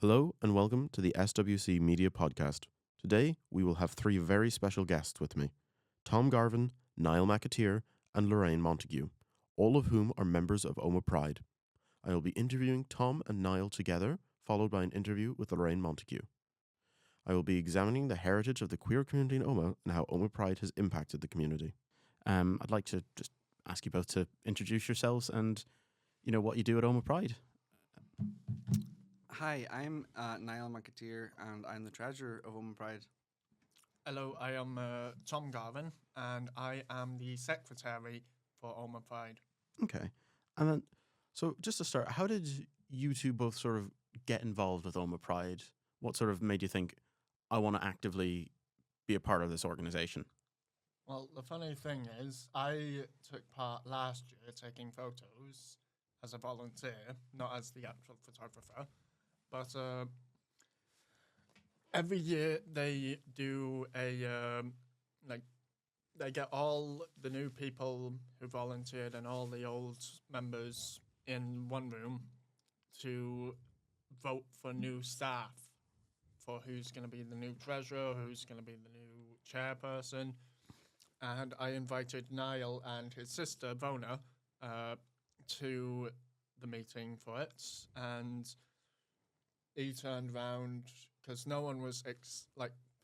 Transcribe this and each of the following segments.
Hello and welcome to the SWC Media Podcast. Today we will have three very special guests with me: Tom Garvin, Nial McAteer, and Lorraine Montague, all of whom are members of Omagh Pride. I will be interviewing Tom and Nial together, followed by an interview with Lorraine Montague. I will be examining the heritage of the queer community in Omagh and how Omagh Pride has impacted the community. I'd like to just ask you both to introduce yourselves and, what you do at Omagh Pride. Hi, I'm Nial McAteer, and I'm the treasurer of Omagh Pride. Hello, I am Tom Garvin, and I am the secretary for Omagh Pride. Okay. And then, so just to start, how did you two both sort of get involved with Omagh Pride? What sort of made you think, I want to actively be a part of this organisation? Well, the funny thing is, I took part last year taking photos as a volunteer, not as the actual photographer. But every year they do they get all the new people who volunteered and all the old members in one room to vote for new staff, for who's going to be the new treasurer, who's going to be the new chairperson. And I invited Niall and his sister, Bona, to the meeting for it. And he turned round, because no one was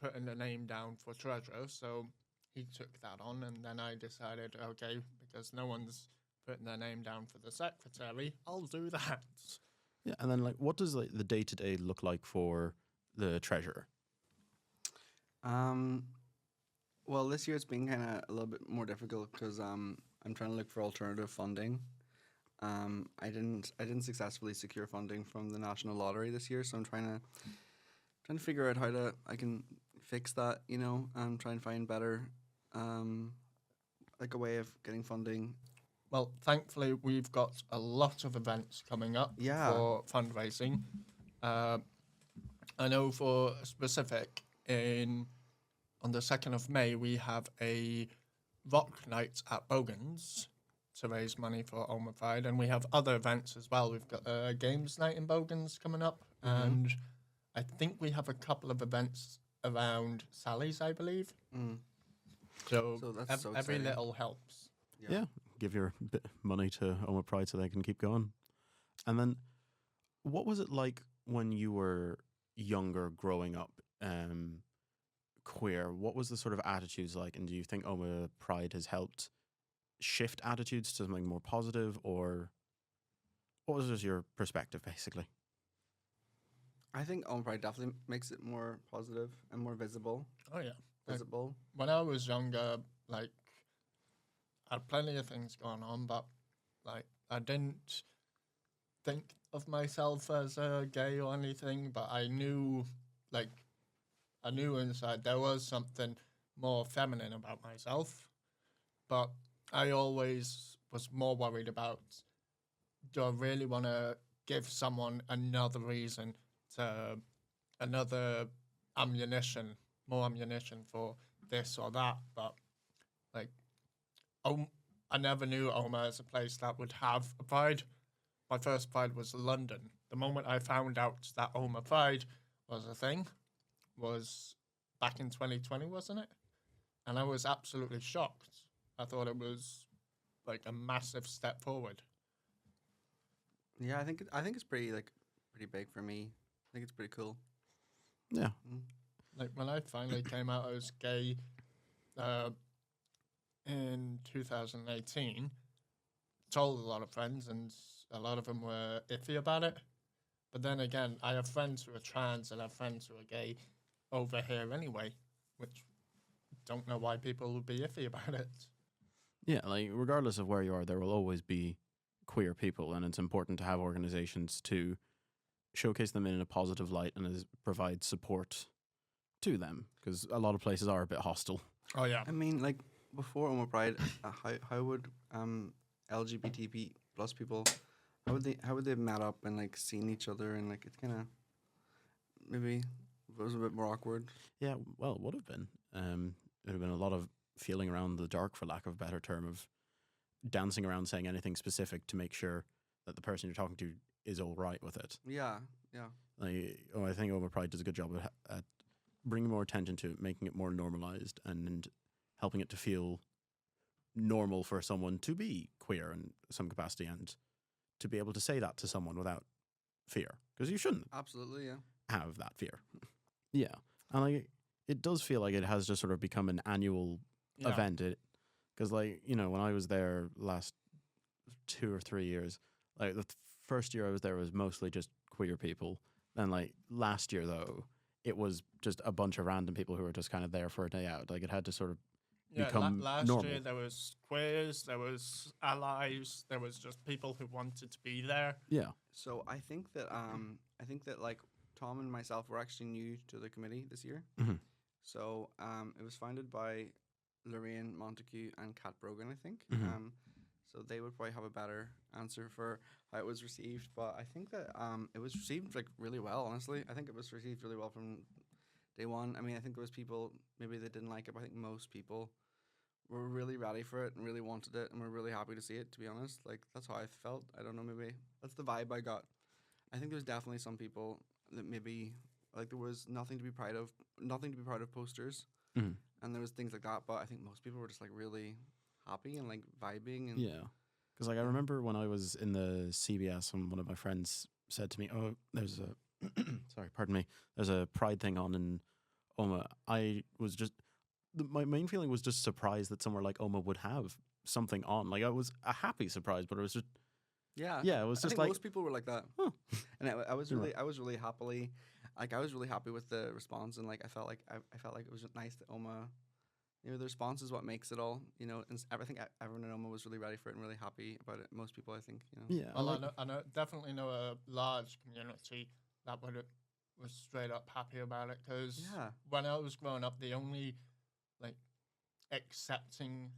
putting a name down for treasurer, so he took that on, and then I decided, okay, because no one's putting their name down for the secretary, I'll do that. Yeah, and then what does the day-to-day look like for the treasurer? Well, this year it's been kind of a little bit more difficult because I'm trying to look for alternative funding. I didn't successfully secure funding from the National Lottery this year, so I'm trying to figure out how I can fix that, and try and find better, a way of getting funding. Well, thankfully, we've got a lot of events coming up for fundraising. I know for specific, on the 2nd of May, we have a rock night at Bogans to raise money for Omagh Pride, and we have other events as well. We've got a games night in Bogans coming up, and I think we have a couple of events around Sally's, I believe. So that's so every exciting. little helps. Yeah, give your money to Omagh Pride so they can keep going. And then, what was it like when you were younger, growing up, queer? What was the sort of attitudes like, and do you think Omagh Pride has helped shift attitudes to something more positive, or what was your perspective, basically? I think Omagh Pride definitely makes it more positive and more visible. Oh, yeah. Visible. When I was younger, I had plenty of things going on, but I didn't think of myself as a gay or anything, but I knew inside there was something more feminine about myself. But I always was more worried about, do I really want to give someone another reason another ammunition, more ammunition for this or that? But I never knew Omagh as a place that would have a pride. My first pride was London. The moment I found out that Omagh Pride was a thing was back in 2020, wasn't it? And I was absolutely shocked. I thought it was a massive step forward. Yeah, I think it's pretty big for me. I think it's pretty cool. Yeah. When I finally came out as gay in 2018, told a lot of friends, and a lot of them were iffy about it. But then again, I have friends who are trans and I have friends who are gay over here anyway, which don't know why people would be iffy about it. Yeah, regardless of where you are, there will always be queer people, and it's important to have organizations to showcase them in a positive light and provide support to them, because a lot of places are a bit hostile. Oh, yeah. I mean, before Omagh Pride, how would LGBT plus people, how would they have met up and seen each other, and it's kind of maybe it was a bit more awkward. Yeah, well, it would have been. It would have been a lot of feeling around the dark, for lack of a better term, of dancing around saying anything specific to make sure that the person you're talking to is all right with it. Yeah. Like, I think Omagh Pride does a good job at bringing more attention to it, making it more normalized, and helping it to feel normal for someone to be queer in some capacity and to be able to say that to someone without fear, because you shouldn't Absolutely. Yeah. have that fear. Yeah, and like it does feel like it has just sort of become an annual Yeah. event. Because like, you know, when I was there last 2 or 3 years, like the first year I was there was mostly just queer people. Then like last year though, it was just a bunch of random people who were just kind of there for a day out. Like it had to sort of become last normal. year there was queers, there was allies, there was just people who wanted to be there. Yeah. So I think that like Tom and myself were actually new to the committee this year. Mhm. So it was founded by Lorraine Montague and Kat Brogan, I think. Mhm. So they would probably have a better answer for how it was received. But I think that it was received like really well. Honestly, I think it was received really well from day one. I mean, I think there was people maybe that didn't like it, but I think most people were really ready for it and really wanted it, and were really happy to see it. To be honest, like that's how I felt. I don't know, maybe that's the vibe I got. I think there's definitely some people that maybe like there was nothing to be proud of posters, Mhm. and there was things like that. But I think most people were just like really happy and like vibing. And Yeah. Because like I remember when I was in the CBS and one of my friends said to me, "Oh, there's a sorry, pardon me. There's a Pride thing on in Omagh." I was just my main feeling was just surprised that somewhere like Omagh would have something on. Like I was a happy surprise, but it was just yeah, yeah, it was I just think like most people were like that. huh. And I was You're really, I was really happily, like I was really happy with the response, and like I felt like it was nice that Omagh, you know, the response is what makes it all, you know, and I think everyone in Omagh was really ready for it and really happy about it. Most people, I think, you know. Yeah. Well, like, I know, definitely know a large community that was straight up happy about it, because Yeah. when I was growing up, the only like accepting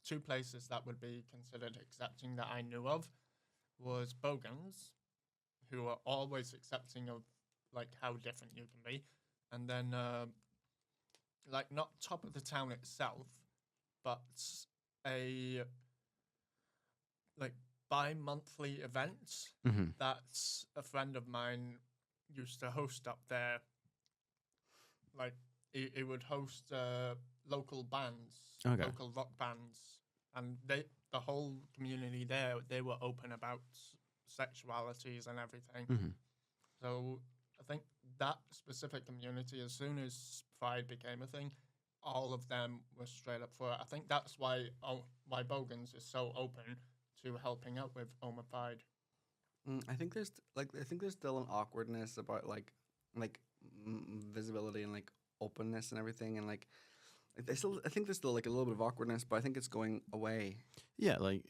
two places that would be considered accepting that I knew of was Bogans, who are always accepting of like how different you can be, and then like not top of the town itself, but a like bi-monthly event mhm. that a friend of mine used to host up there. Like he would host local bands, Okay. local rock bands, and the whole community there, they were open about sexualities and everything. Mhm. So I think that specific community, as soon as Pride became a thing, all of them were straight up for it. I think that's why Bogans is so open to helping out with Omagh Pride. I think there's still an awkwardness about like visibility and like openness and everything, and like I think there's still like a little bit of awkwardness, but I think it's going away. Yeah, like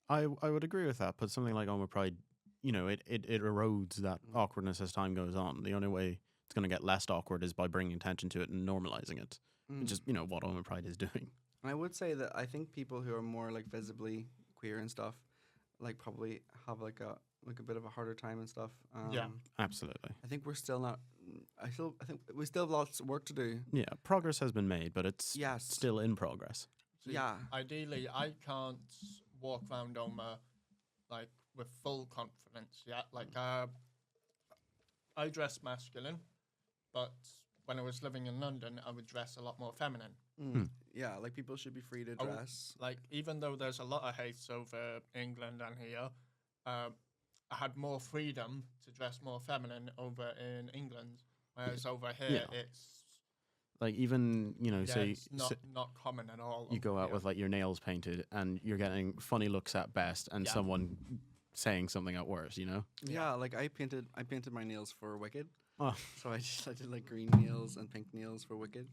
I would agree with that, but something like Omagh Pride, you know, it erodes that awkwardness as time goes on. The only way it's going to get less awkward is by bringing attention to it and normalizing it, which is, you know, what Omagh Pride is doing. And I would say that I think people who are more like visibly queer and stuff, like probably have like a bit of a harder time and stuff. Yeah. Absolutely. I think we're still not. I think we still have lots of work to do. Yeah, progress has been made, but it's Yes. still in progress. See, Yeah. Ideally, I can't walk around Omagh like with full confidence yet. Like I dress masculine, but when I was living in London, I would dress a lot more feminine. Yeah, like people should be free to Oh, dress. Like even though there's a lot of hate over England and here, I had more freedom to dress more feminine over in England, whereas over here Yeah. it's Like even, you know, say it's not common at all. you go over out here. with like your nails painted and you're getting funny looks at best and Yeah. someone saying something at worst, you know? Yeah, like I painted my nails for Wicked. Oh. So I did like green nails and pink nails for Wicked.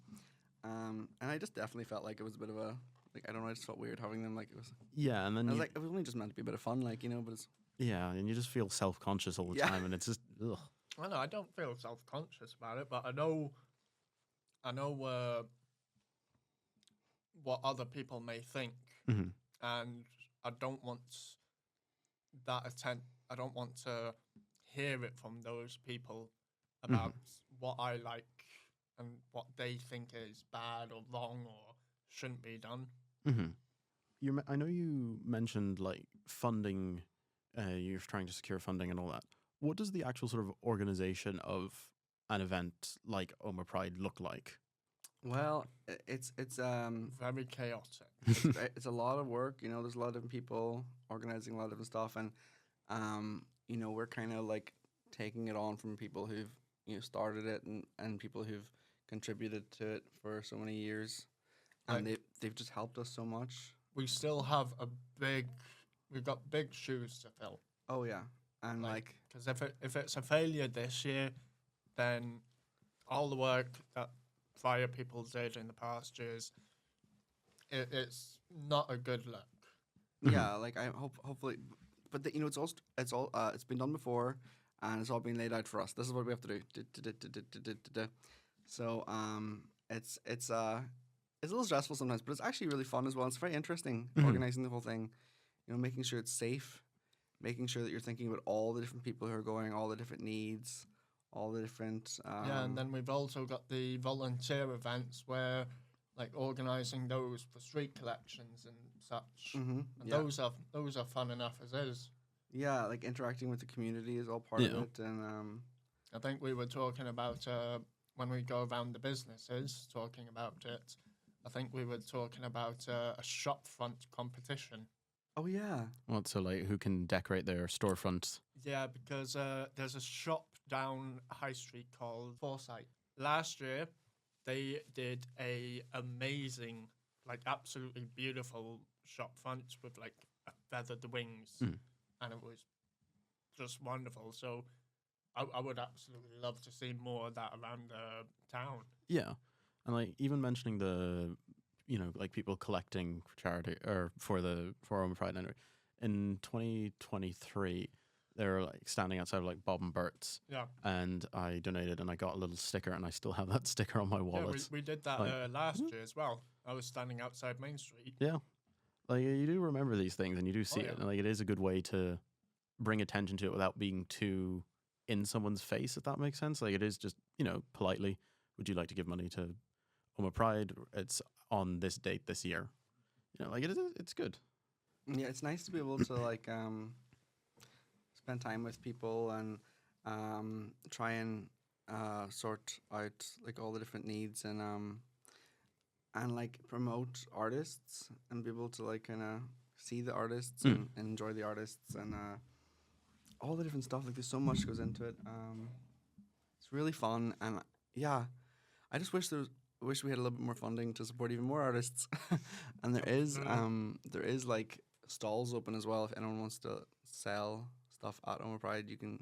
And I just definitely felt like it was a bit of a like I don't know, I just felt weird having them like it was. Yeah, and then I was you, like it was only just meant to be a bit of fun, like, you know, but it's yeah, and you just feel self-conscious all the Yeah. time and it's just ugh. I know I don't feel self-conscious about it, but I know what other people may think, Mhm. and I don't want I don't want to hear it from those people about what I like and what they think is bad or wrong or shouldn't be done. Mhm. I know you mentioned like funding, you're trying to secure funding and all that. what does the actual sort of organization of an event like Omagh Pride look like? Well, it's Very chaotic. it's a lot of work. You know, there's a lot of different people organizing a lot of different stuff, and you know, we're kind of like taking it on from people who've started it and people who've contributed to it for so many years, and Like- they've just helped us so much. We still have we've got big shoes to fill. Oh yeah, and like Because if it's a failure this year, then all the work that prior people did in the past years, it's not a good look. yeah, like I hopefully, but you know, it's been done before, and it's all been laid out for us. This is what we have to do. So it's a little stressful sometimes, but it's actually really fun as well. It's very interesting organizing the whole thing. You know, making sure it's safe, making sure that you're thinking about all the different people who are going, all the different needs, all the different. Yeah, and then we've also got the volunteer events where, like, organising those for street collections and such. Mm-hmm, And yeah. those are fun enough as is. Yeah, like interacting with the community is all part of it, and I think we were talking about when we go around the businesses talking about it. I think we were talking about a shop front competition. oh yeah, What, so like who can decorate their storefronts? Yeah, because there's a shop down High Street called Foresight. Last year, they did a amazing, like absolutely beautiful shop front with like a feathered wings, and it was just wonderful. So I would absolutely love to see more of that around the town. Yeah, and like even mentioning the, like people collecting for charity or for Omagh Pride anyway. In 2023, they were like standing outside of like Bob and Bert's, Yeah, and I donated and I got a little sticker, and I still have that sticker on my yeah, wallet. we did that Like- last year as well. I was standing outside Main Street. Yeah, like you do remember these things and you do see yeah. it, and like it is a good way to bring attention to it without being too in someone's face, if that makes sense. Like it is just politely, would you like to give money to Omagh Pride? It's on this date this year. Like it's good. yeah. It's nice to be able to like spend time with people and try and sort out like all the different needs and like promote artists and be able to like kind of see the artists and enjoy the artists and all the different stuff. Like there's so much goes into it. It's really fun, and yeah, I just wish we had a little bit more funding to support even more artists. And there is like stalls open as well. If anyone wants to sell stuff at Omagh Pride, you can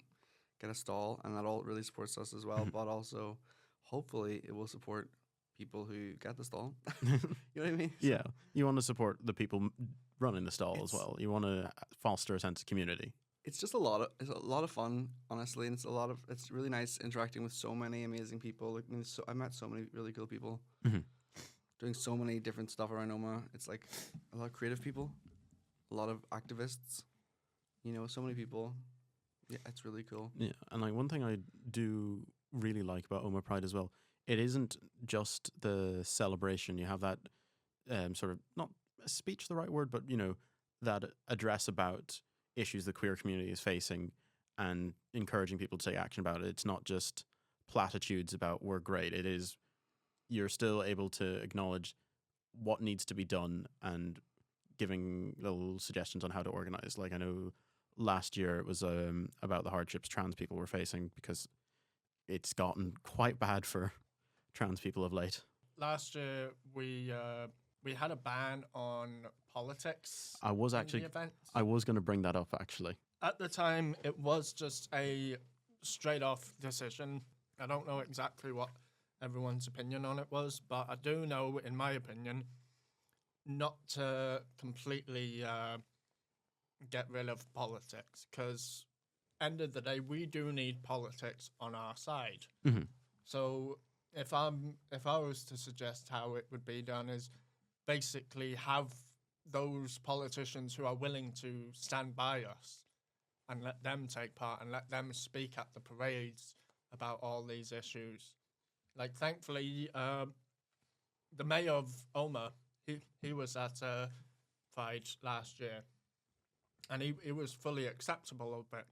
get a stall, and that all really supports us as well. But also, hopefully, it will support people who get the stall. You know what I mean? Yeah, you want to support the people running the stall as well. You want to foster a sense of community. It's just a lot of fun, honestly, and it's really nice interacting with so many amazing people. Like, I met so many really cool people doing so many different stuff around Omagh. It's like a lot of creative people, a lot of activists. So many people. Yeah, it's really cool. Yeah, and like one thing I do really like about Omagh Pride as well, it isn't just the celebration. You have that sort of, not a speech the right word, but that address about issues the queer community is facing and encouraging people to take action about it. It's not just platitudes about we're great. It is, you're still able to acknowledge what needs to be done and giving little suggestions on how to organize. Like I know last year it was about the hardships trans people were facing, because it's gotten quite bad for trans people of late. Last year we had a ban on politics. I was in actually the event. I was going to bring that up actually. At the time, it was just a straight-off decision. I don't know exactly what everyone's opinion on it was, but I do know, in my opinion, not to completely get rid of politics, because end of the day, we do need politics on our side. Mm-hmm. So if I was to suggest how it would be done is basically have those politicians who are willing to stand by us and let them take part and let them speak at the parades about all these issues. Like, thankfully, the mayor of Omagh, he was at Pride last year, and he was fully acceptable of it.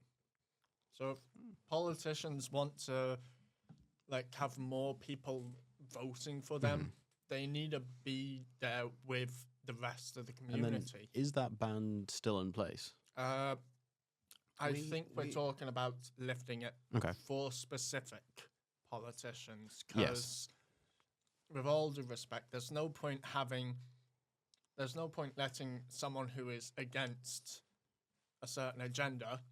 So if politicians want to like have more people voting for them, they need to be there with the rest of the And then, community. is that ban still in place? I We- think we're we- talking about lifting it Okay. for specific politicians Yes. because, with all due respect, there's no point letting someone who is against a certain agenda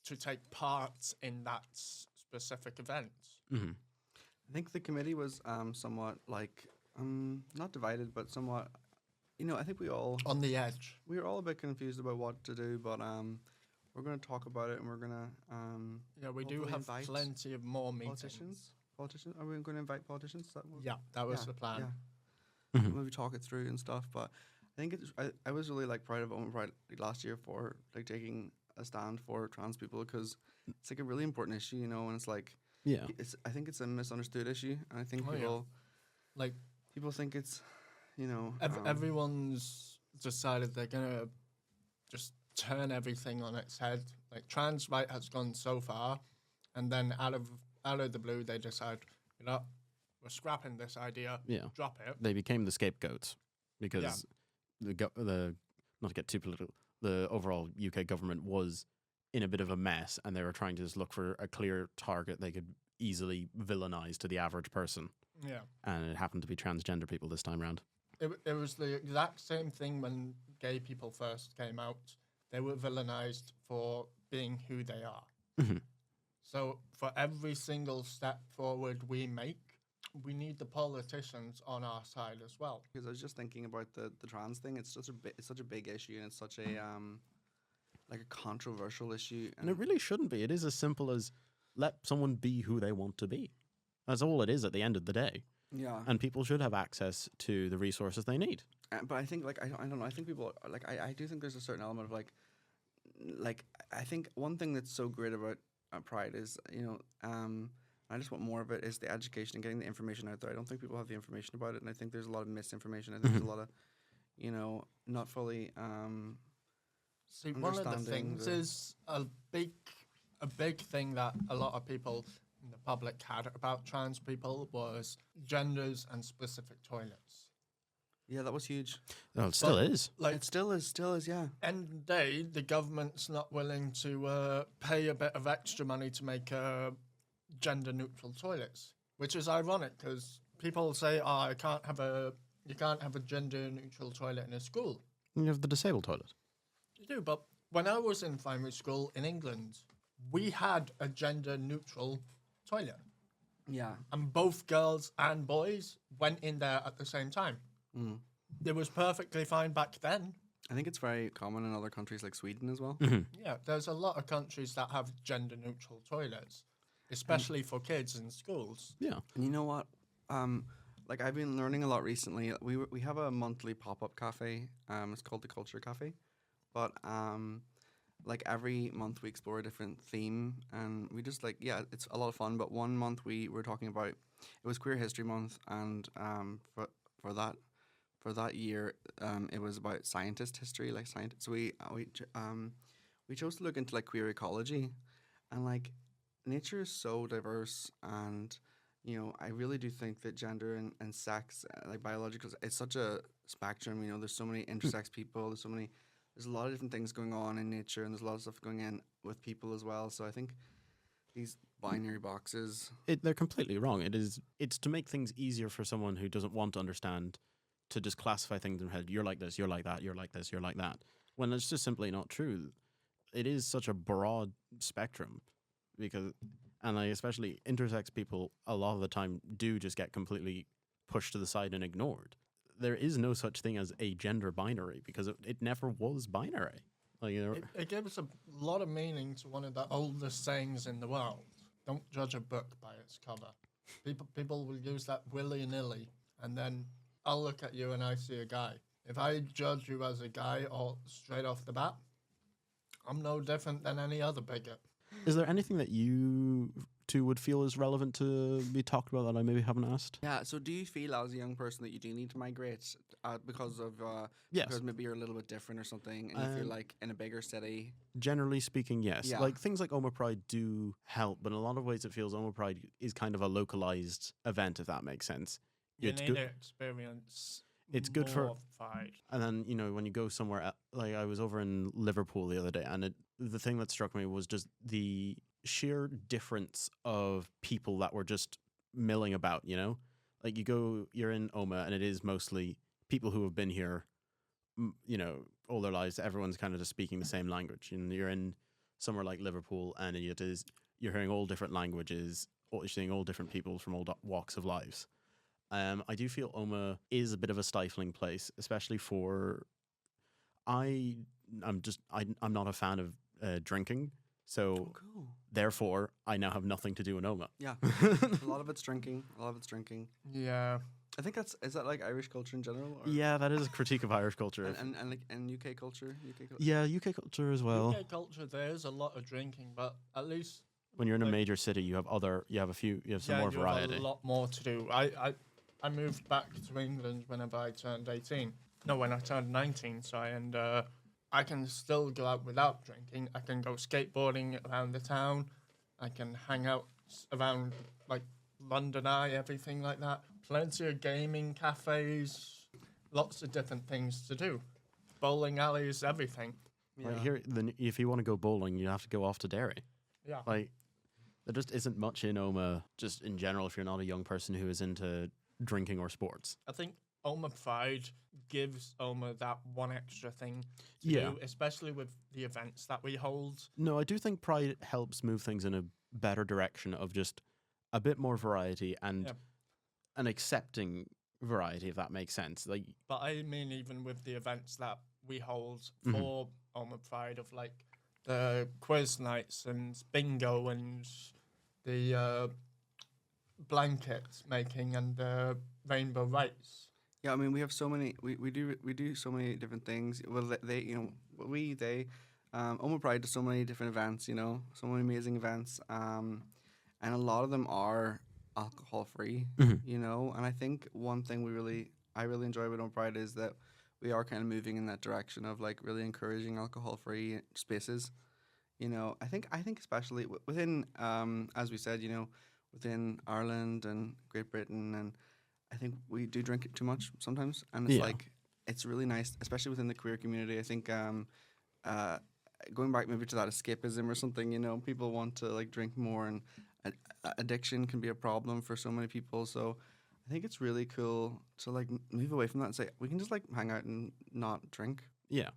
to take part in that specific event. Mm-hmm. I think the committee was somewhat like not divided, but somewhat. I think we On the edge. were all a bit confused about what to do, but we're going to talk about it, and we're going to Yeah, we do hopefully have invite plenty of more meetings. Politicians. Are we going to invite politicians? Is that what- Yeah, that was the plan. Yeah. Mhm. Maybe talk it through and stuff. But I think I was really like proud of Omagh Pride last year for like taking a stand for trans people because it's like a really important issue, and it's like Yeah. I think it's a misunderstood issue, and I think Oh, yeah. Like people think it's everyone's decided they're gonna just turn everything on its head. Like trans right has gone so far, and then out of the blue they decide, we're scrapping this idea. Yeah. Drop it. They became the scapegoats because the not to get too political, the overall UK government was in a bit of a mess, and they were trying to just look for a clear target they could easily villainize to the average person, Yeah. and it happened to be transgender people this time round. It was the exact same thing when gay people first came out. They were villainized for being who they are. Mhm. So For every single step forward we make, we need the politicians on our side as well. because I was just thinking about the trans thing. It's such a big issue, and it's such a like a controversial issue. And it really shouldn't be. It is as simple as let someone be who they want to be. That's all it is at the end of the day. yeah. And people should have access to the resources they need. But I think I don't know. I think people are, like I do think there's a certain element of like I think one thing that's so great about Pride is I just want more of it is the education and getting the information out there. I don't think people have the information about it, and I think there's a lot of misinformation. I think there's a lot of not fully See, one of the understanding things the- is a big thing that a lot of people in the public had about trans people was genders and specific toilets. Yeah, that was huge. Well, it still But, is. Like, It still is, yeah. end of the day, the government's not willing to pay a bit of extra money to make gender-neutral toilets, which is ironic because people say, "Oh, you can't have a gender-neutral toilet in a school." You have the disabled toilet. You do, but when I was in primary school in England, we had a gender-neutral toilet, Yeah. and both girls and boys went in there at the same time. Mm. It was perfectly fine back then. I think it's very common in other countries like Sweden as well. Yeah, there's a lot of countries that have gender-neutral toilets, especially for kids in schools. Yeah. And you know what? Like I've been learning a lot recently. We have a monthly pop-up cafe. It's called the Culture Cafe, but like every month we explore a different theme, and we just it's a lot of fun. But one month we were talking about it was Queer History Month, and for that year it was about scientist history, like science. So we chose to look into like queer ecology, and like nature is so diverse, and I really do think that gender and sex, like biological, it's such a spectrum. There's so many intersex people. There's a lot of different things going on in nature, and there's a lot of stuff going in with people as well. So I think these binary boxes. They're completely wrong. It's to make things easier for someone who doesn't want to understand to just classify things in their head. You're like this, you're like that, you're like this, you're like that. When it's just simply not true. It is such a broad spectrum and especially intersex people a lot of the time do just get completely pushed to the side and ignored. There is no such thing as a gender binary because it never was binary. Like It gives a lot of meaning to one of the oldest sayings in the world. Don't judge a book by its cover. People will use that willy-nilly, and then I'll look at you and I see a guy. If I judge you as a guy or straight off the bat, I'm no different than any other bigot. Is there anything that you two would feel is relevant to be talked about that I maybe haven't asked? Yeah. So, do you feel as a young person that you do need to migrate because of Yes. because maybe you're a little bit different or something, and you feel like in a bigger city? Generally speaking, yes. Yeah. Like things like Omagh Pride do help, but in a lot of ways it feels Omagh Pride is kind of a localized event, if that makes sense. You It's need good. to experience. It's good for- more Pride. And then, you know, when you go somewhere, like I was over in Liverpool the other day, and the thing that struck me was just the sheer difference of people that were just milling about, you know? Like you're in Omagh, and it is mostly people who have been here, you know, all their lives. Everyone's kind of just speaking the same language. And you're in somewhere like Liverpool, and you're hearing all different languages, you're seeing all different people from all walks of lives. I do feel Omagh is a bit of a stifling place, especially for. I'm not a fan of drinking, so Cool. therefore I now have nothing to do in Omagh. Yeah. A lot of it's drinking. Yeah. I think is that like Irish culture in general? Or? Yeah, that is a critique of Irish culture. And like and UK culture. Yeah, UK culture as well. UK culture, there's a lot of drinking, but at least When you're in a like- major city, you have some more you variety. have a lot more to do. I moved back to England whenever I turned 18. No, when I turned 19, sorry, and I can still go out without drinking. I can go skateboarding around the town. I can hang out around, like, London Eye, everything like that. Plenty of gaming cafes, lots of different things to do. Bowling alleys, everything. Right here, then if you want to go bowling, you have to go off to Derry. Yeah. Like, there just isn't much in Omagh, just in general, if you're not a young person who is into drinking or sports. I think Omagh Pride gives Omagh that one extra thing to Yeah. do, especially with the events that we hold. No, I do think Pride helps move things in a better direction of just a bit more variety and Yeah. an accepting variety, if that makes sense. Like, But I mean, even with the events that we hold Mhm. for Omagh Pride, of like the quiz nights and bingo and the blanket making and the rainbow rights. Yeah, I mean, we have so many. We do so many different things. Well, Omagh Pride does so many different events. You know, so many amazing events. And a lot of them are alcohol free. Mhm. You know, and I think one thing I really enjoy with Omagh Pride is that we are kind of moving in that direction of like really encouraging alcohol free spaces. You know, I think especially within, as we said, you know, within Ireland and Great Britain, and I think we do drink it too much sometimes, and it's Yeah. like it's really nice, especially within the queer community. I think going back maybe to that escapism or something, you know, people want to like drink more, and addiction can be a problem for so many people. So I think it's really cool to like move away from that and say we can just like hang out and not drink. yeah.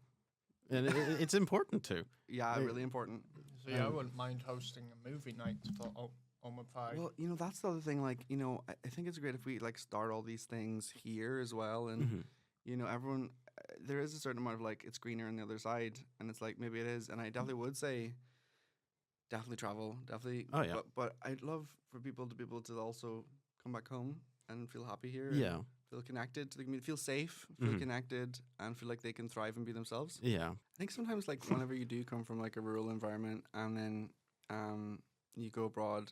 And it's important too. Yeah, Right. really important. So yeah, I wouldn't mind hosting a movie night for Omagh Pride. Well, you know, that's the other thing. Like, you know, I think it's great if we like start all these things here as well, and Mhm. you know, everyone. There is a certain amount of like it's greener on the other side, and it's like maybe it is, and I definitely would say, definitely travel, definitely. Oh, yeah. But I'd love for people to be able to also come back home and feel happy here. Yeah. And feel connected to the community, feel safe, feel Mhm. connected, and feel like they can thrive and be themselves. Yeah. I think sometimes, like, whenever you do come from like a rural environment and then you go abroad,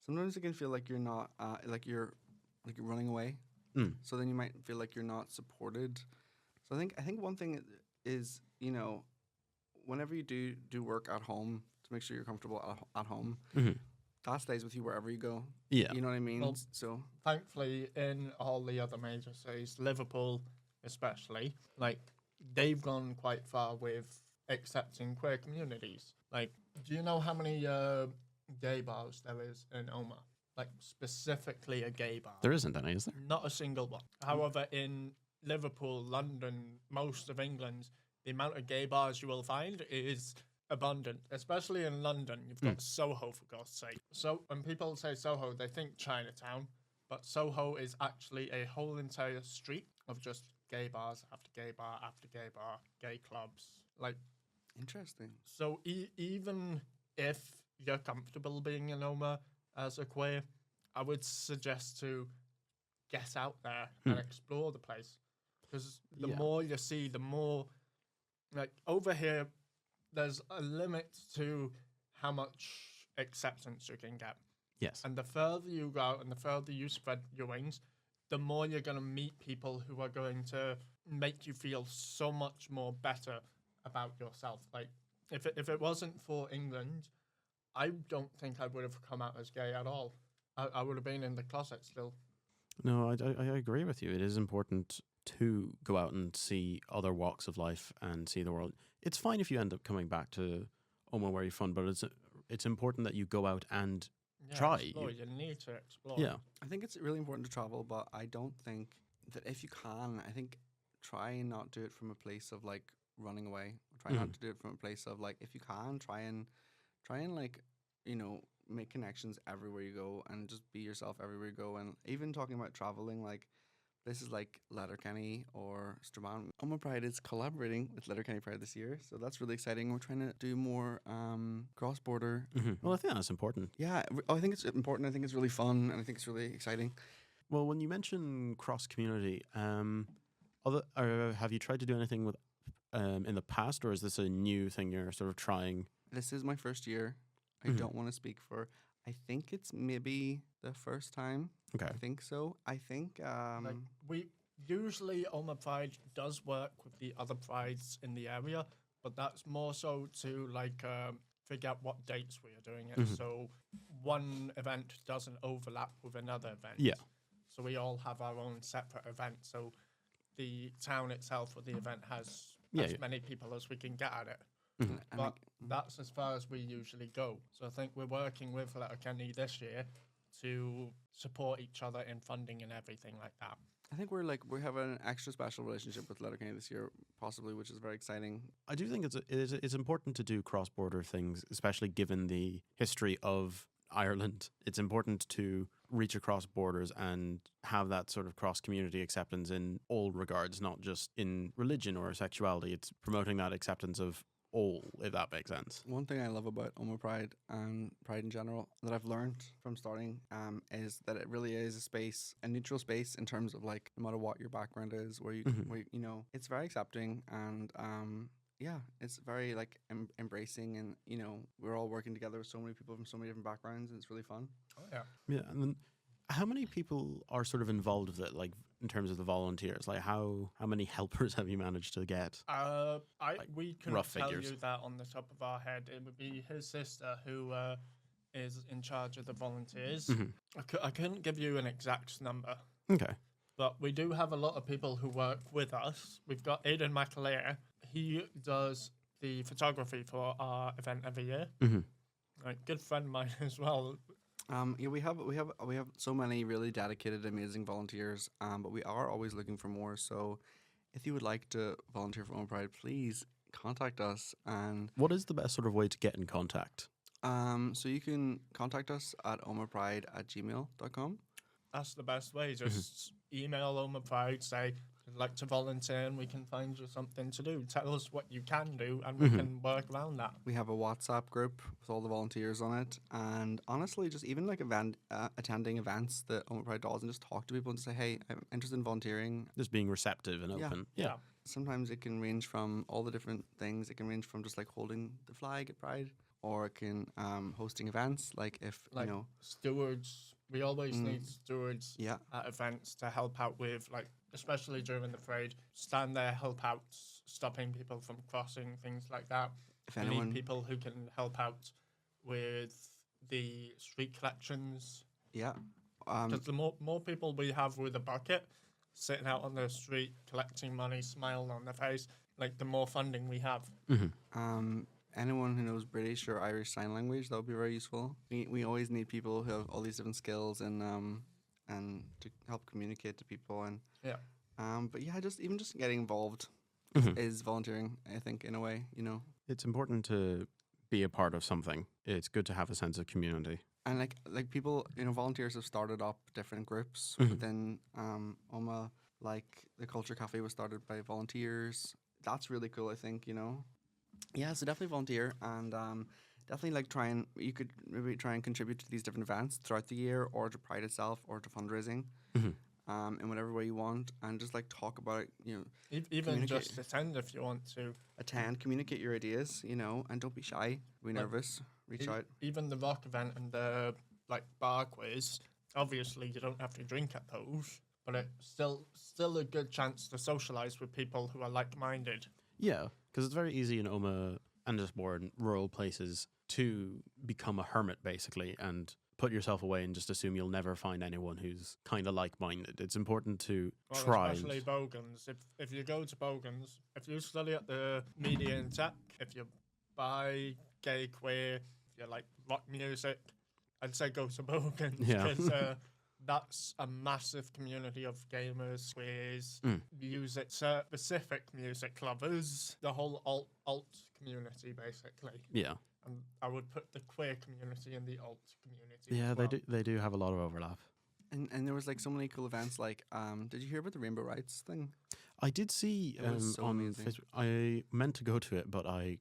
sometimes it can feel like you're not like you're running away. Mm. So then you might feel like you're not supported. So I think one thing is, you know, whenever you do work at home, to make sure you're comfortable at home, Mhm. that stays with you wherever you go. Yeah. You know what I mean? Well, So Thankfully, in all the other major cities, Liverpool especially, like, they've gone quite far with accepting queer communities. Like, do you know how many gay bars there is in Omagh? Like, specifically a gay bar. There isn't any, is there? Not a single one. However, in Liverpool, London, most of England, the amount of gay bars you will find is abundant, especially in London. You've got Soho, for God's sake. So when people say Soho, they think Chinatown, but Soho is actually a whole entire street of just gay bars after gay bar after gay bar, gay clubs. Like, interesting. so even if you're comfortable being in Omagh as a queer, I would suggest to get out there and explore the place. Because the Yeah. more you see, the more, like, over here, there's a limit to how much acceptance you can get. Yes. And the further you go out and the further you spread your wings, the more you're going to meet people who are going to make you feel so much more better about yourself. Like, if it wasn't for England, I don't think I would have come out as gay at all. I would have been in the closet still. No, I agree with you. It is important to go out and see other walks of life and see the world. It's fine if you end up coming back to Omagh where you're fun, but it's important that you go out and try. Explore. You need to explore. Yeah. I think it's really important to travel, but I don't think that if you can, I think try and not do it from a place of like running away. Try not to do it from a place of like, if you can, try and like, you know, make connections everywhere you go and just be yourself everywhere you go. And even talking about traveling, like places like Letterkenny or Strabane. Omagh Pride is collaborating with Letterkenny Pride this year, so that's really exciting. We're trying to do more cross-border. Well, I think that's important. Yeah, I think it's important. I think it's really fun, and I think it's really exciting. Well, when you mention cross community, have you tried to do anything with in the past, or is this a new thing you're sort of trying? This is my first year. I don't want to speak for. I think it's maybe the first time. Okay. I think so. I think Like we usually Omagh Pride does work with the other prides in the area, but that's more so to like figure out what dates we are doing it. So one event doesn't overlap with another event. Yeah. So we all have our own separate event. So the town itself or the event has as many people as we can get at it. and But that's as far as we usually go. So I think we're working with Letterkenny this year to support each other in funding and everything like that. I think we have an extra special relationship with Letterkenny this year, possibly, which is very exciting. I do think it's important to do cross-border things, especially given the history of Ireland. It's important to reach across borders and have that sort of cross-community acceptance in all regards, not just in religion or sexuality. It's promoting that acceptance of all, if that makes sense. One thing I love about Omagh Pride and Pride in general that I've learned from starting is that it really is a space, a neutral space in terms of like no matter what your background is, where you it's very accepting and yeah, it's very like embracing, and you know we're all working together with so many people from so many different backgrounds, and it's really fun. Oh yeah. Yeah, and then how many people are sort of involved with it, like in terms of the volunteers? Like how many helpers have you managed to get? We couldn't rough tell figures. you that on the top of our head. It would be his sister who is in charge of the volunteers. I couldn't give you an exact number, Okay. but we do have a lot of people who work with us. We've got Aidan McAteer. He does the photography for our event every year. A good friend of mine as well. Yeah, we have so many really dedicated, amazing volunteers. But we are always looking for more. So, if you would like to volunteer for Omagh Pride, please contact us. And What is the best sort of way to get in contact? so you can contact us at omagpride@gmail.com. That's the best way. Just email Omagh Pride, say, I'd like to volunteer and we can find you something to do. Tell us what you can do and we can work around that. We have a WhatsApp group with all the volunteers on it, and honestly, just even like attending events that Omagh Pride does, and just talk to people and say, "Hey, I'm interested in volunteering." Just being receptive and Yeah. open. Yeah. Sometimes it can range from all the different things. It can range from just like holding the flag at Pride, or it can hosting events. Like if Like you know, stewards, we always need stewards yeah, at events to help out with, like, especially during the parade, stand there, help out, stopping people from crossing, things like that. if We anyone, need people who can help out with the street collections. yeah, Because the more people we have with a bucket sitting out on the street collecting money, smiling on their face, like the more funding we have. anyone who knows British or Irish Sign Language, that would be very useful. We always need people who have all these different skills and to help communicate to people and Yeah. but yeah, just getting involved is volunteering. I think in a way, you know, It's important to be a part of something. It's good to have a sense of community. and like people, you know, volunteers have started up different groups within Omagh. Like the Culture Cafe was started by volunteers. That's really cool. I think, you know. Yeah, so definitely volunteer and definitely like you could maybe try and contribute to these different events throughout the year, or to Pride itself, or to fundraising, in whatever way you want, and just like talk about it, you know, Even Communicate. just attend if you want to. attend, communicate your ideas, you know, and don't be shy, be nervous, reach out. Even the rock event and the like bar quiz. Obviously, you don't have to drink at those, but it's still a good chance to socialize with people who are like-minded. Yeah, because it's very easy in Omagh and just more in rural places to become a hermit, basically, and put yourself away and just assume you'll never find anyone who's kind of like-minded. It's important to try. Especially Bogans. If you go to Bogans, if you study at the Media and Tech, if you're bi, gay, queer, if you like rock music, I'd say go to Bogans. Yeah. Because that's a massive community of gamers, queers, music, specific music lovers, the whole alt community, basically. Yeah. And I would put the queer community and the alt community. Yeah, as well. they do have a lot of overlap. And there was like so many cool events. Like, did you hear about the Rainbow Rights thing? I did see It was so on amazing. Facebook. I meant to go to it, but I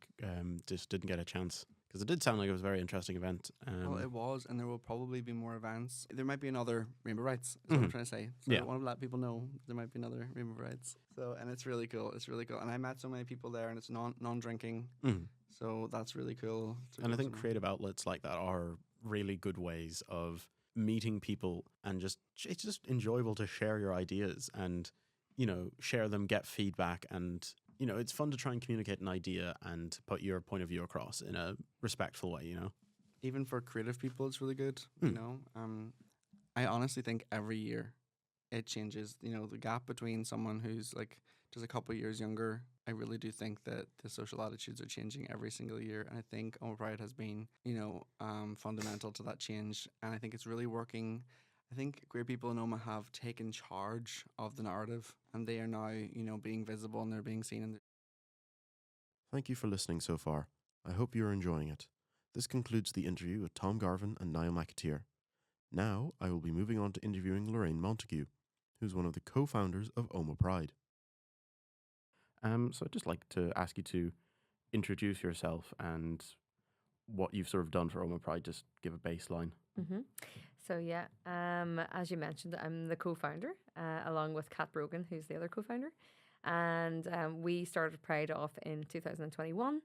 just didn't get a chance because it did sound like it was a very interesting event. Well, it was, and there will probably be more events. There might be another Rainbow Rights. Is what I'm trying to say. So Yeah. I want to let people know there might be another Rainbow Rights. So, and it's really cool. It's really cool. And I met so many people there, and it's non-drinking. So that's really cool. And I think creative outlets like that are really good ways of meeting people, and just it's just enjoyable to share your ideas and, you know, share them, get feedback, and, you know, it's fun to try and communicate an idea and put your point of view across in a respectful way, you know. even for creative people, it's really good. You know, I honestly think every year it changes. You know, the gap between someone who's like just a couple of years younger, I really do think that the social attitudes are changing every single year. And I think Omagh Pride has been, you know, fundamental to that change. And I think it's really working. I think queer people in Omagh have taken charge of the narrative, and they are now, you know, being visible and they're being seen. And Thank you for listening so far. I hope you're enjoying it. This concludes the interview with Tom Garvin and Nial McAteer. Now I will be moving on to interviewing Lorraine Montague, who's one of the co-founders of Omagh Pride. So I'd just like to ask you to introduce yourself and what you've sort of done for Omagh Pride. Just give a baseline. Mm-hmm. So yeah, as you mentioned, I'm the co-founder along with Kat Brogan, who's the other co-founder, and we started Pride off in 2021,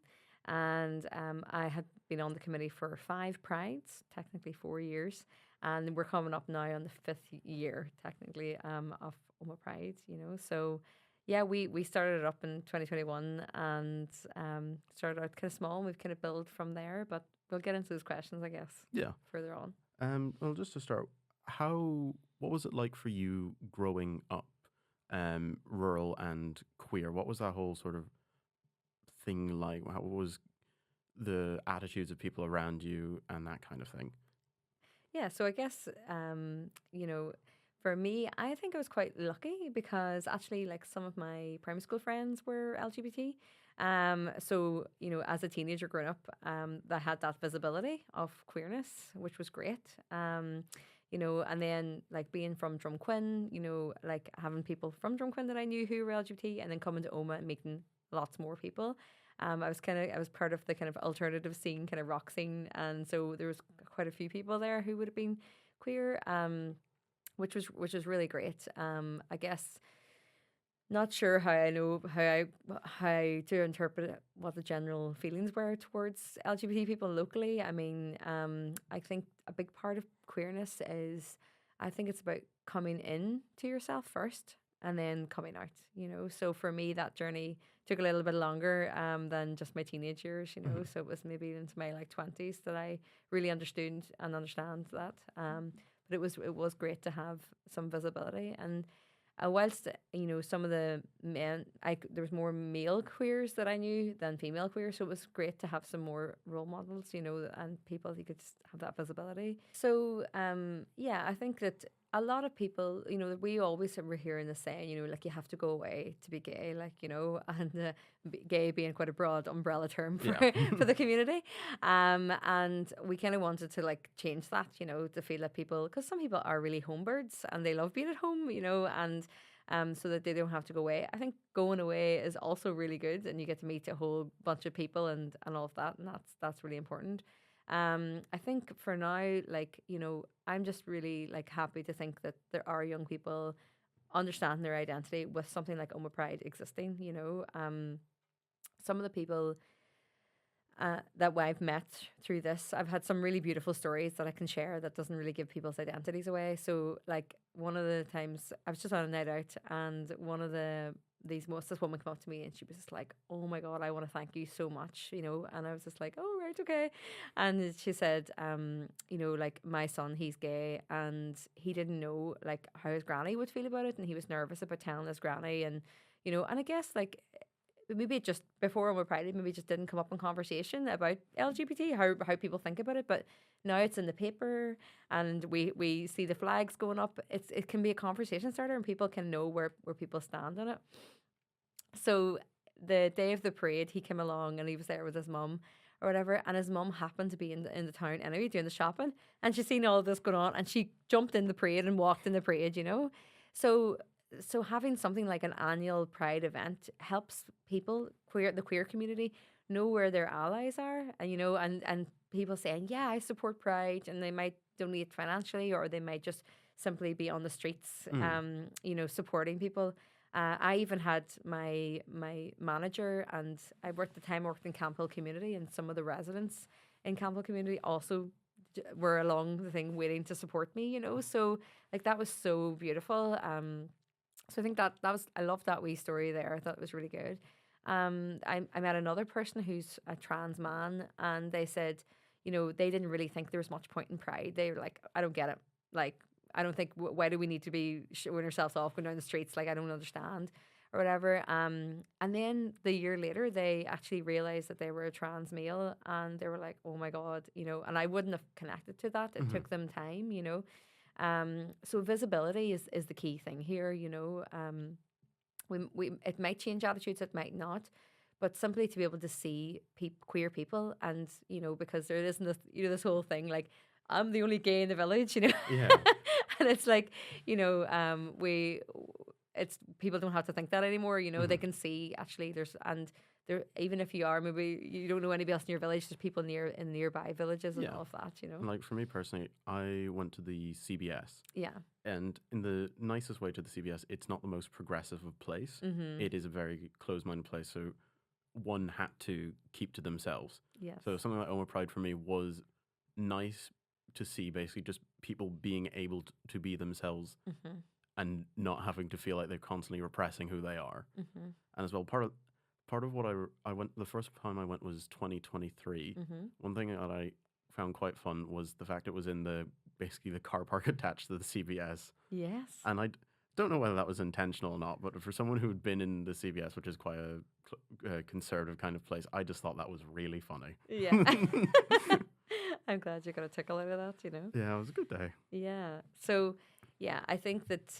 and I had been on the committee for 5 Prides, technically 4 years, and we're coming up now on the 5th year, technically, of Omagh Pride. You know, so. Yeah, we started it up in 2021 and started out kind of small. And we've kind of built from there, but we'll get into those questions, I guess, Yeah. further on. Well, just to start, what was it like for you growing up, rural and queer? What was that whole sort of thing like? What was the attitudes of people around you and that kind of thing? Yeah, so I guess, you know, for me, I think I was quite lucky because actually, like, some of my primary school friends were LGBT. So, you know, as a teenager growing up, I had that visibility of queerness, which was great. You know, and then like being from Drumquin, you know, like having people from Drumquin that I knew who were LGBT, and then coming to Omagh and meeting lots more people. I was part of the kind of alternative scene, kind of rock scene, and so there was quite a few people there who would have been queer. Which was really great. I guess not sure how to interpret what the general feelings were towards LGBT people locally. I mean, I think a big part of queerness is, I think it's about coming in to yourself first and then coming out. You know, so for me that journey took a little bit longer than just my teenage years. You know, so it was maybe into my like 20s that I really understood and understand that. But it was great to have some visibility, and whilst you know some of the men, there was more male queers that I knew than female queers, so it was great to have some more role models, you know, and people who could have that visibility. So yeah, I think that a lot of people, you know, we always were hearing the saying, you know, like you have to go away to be gay, like, you know, and gay being quite a broad umbrella term for, for the community. And we kind of wanted to like change that, you know, to feel that people, because some people are really homebirds and they love being at home, you know, and so that they don't have to go away. I think going away is also really good, and you get to meet a whole bunch of people and all of that, and that's really important. I think for now, like, you know, I'm just really like happy to think that there are young people understanding their identity with something like Omagh Pride existing, you know. Some of the people that I've met through this. I've had some really beautiful stories that I can share that doesn't really give people's identities away. So, like, one of the times I was just on a night out, and one of this woman came up to me, and she was just like, "Oh my God, I want to thank you so much," And I was just like, "Oh, right, okay." And she said, like, my son, he's gay, and he didn't know like how his granny would feel about it, and he was nervous about telling his granny, and I guess like maybe it just before Omagh Pride, maybe it just didn't come up in conversation about LGBT, how people think about it. But now it's in the paper, and we see the flags going up. It can be a conversation starter, and people can know where people stand on it. So the day of the parade, he came along, and he was there with his mum or whatever, and his mum happened to be in the town anyway doing the shopping, and she seen all this going on, and she jumped in the parade and walked in the parade. So having something like an annual Pride event helps people, the queer community, know where their allies are, and people saying, yeah, I support Pride, and they might donate financially, or they might just simply be on the streets, supporting people. I even had my manager, and I worked in Campbell community, and some of the residents in Campbell community also were along the thing waiting to support me. So like that was so beautiful. So I think that was, I loved that wee story there. I thought it was really good. I met another person who's a trans man, and they said, they didn't really think there was much point in Pride. They were like, I don't get it. Like, I don't think, why do we need to be showing ourselves off going down the streets? Like, I don't understand or whatever. And then the year later, they actually realized that they were a trans male, and they were like, oh my God, and I wouldn't have connected to that. It took them time. So visibility is the key thing here. It might change attitudes, it might not, but simply to be able to see queer people, and because there isn't this whole thing like I'm the only gay in the village, Yeah. and it's like it's people don't have to think that anymore. They can see actually there, even if you are, maybe you don't know anybody else in your village, there's people in nearby villages and Yeah. all of that. And like for me personally, I went to the CBS. Yeah. And in the nicest way to the CBS, it's not the most progressive of place. Mm-hmm. It is a very closed-minded place. So one had to keep to themselves. Yes. So something like Omagh Pride for me was nice to see, basically just people being able to be themselves Mm-hmm. and not having to feel like they're constantly repressing who they are. Mm-hmm. And as well, part of what I went, the first time I went was 2023. Mm-hmm. One thing that I found quite fun was the fact it was in basically the car park attached to the CBS. Yes. And I don't know whether that was intentional or not, but for someone who'd been in the CBS, which is quite a conservative kind of place, I just thought that was really funny. Yeah. I'm glad you got a tickle out of that, Yeah, it was a good day. Yeah. So, yeah, I think that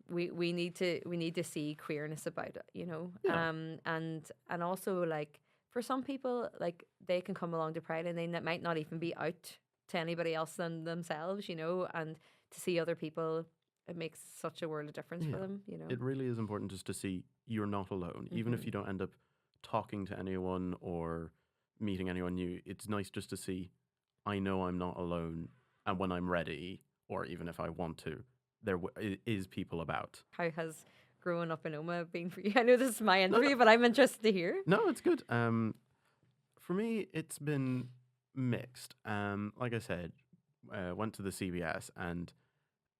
we need to see queerness about it, Yeah. and also like for some people, like they can come along to Pride and they might not even be out to anybody else than themselves, and to see other people, it makes such a world of difference for Yeah. them, It really is important just to see you're not alone. Even if Mhm. you don't end up talking to anyone or meeting anyone new, it's nice just to see, I know I'm not alone. And when I'm ready, or even if I want to, there is people about. How has growing up in Omagh been for you? I know this is my No, interview, but I'm interested to hear. No, it's good. For me, it's been mixed. Like I said, went to the CBS, and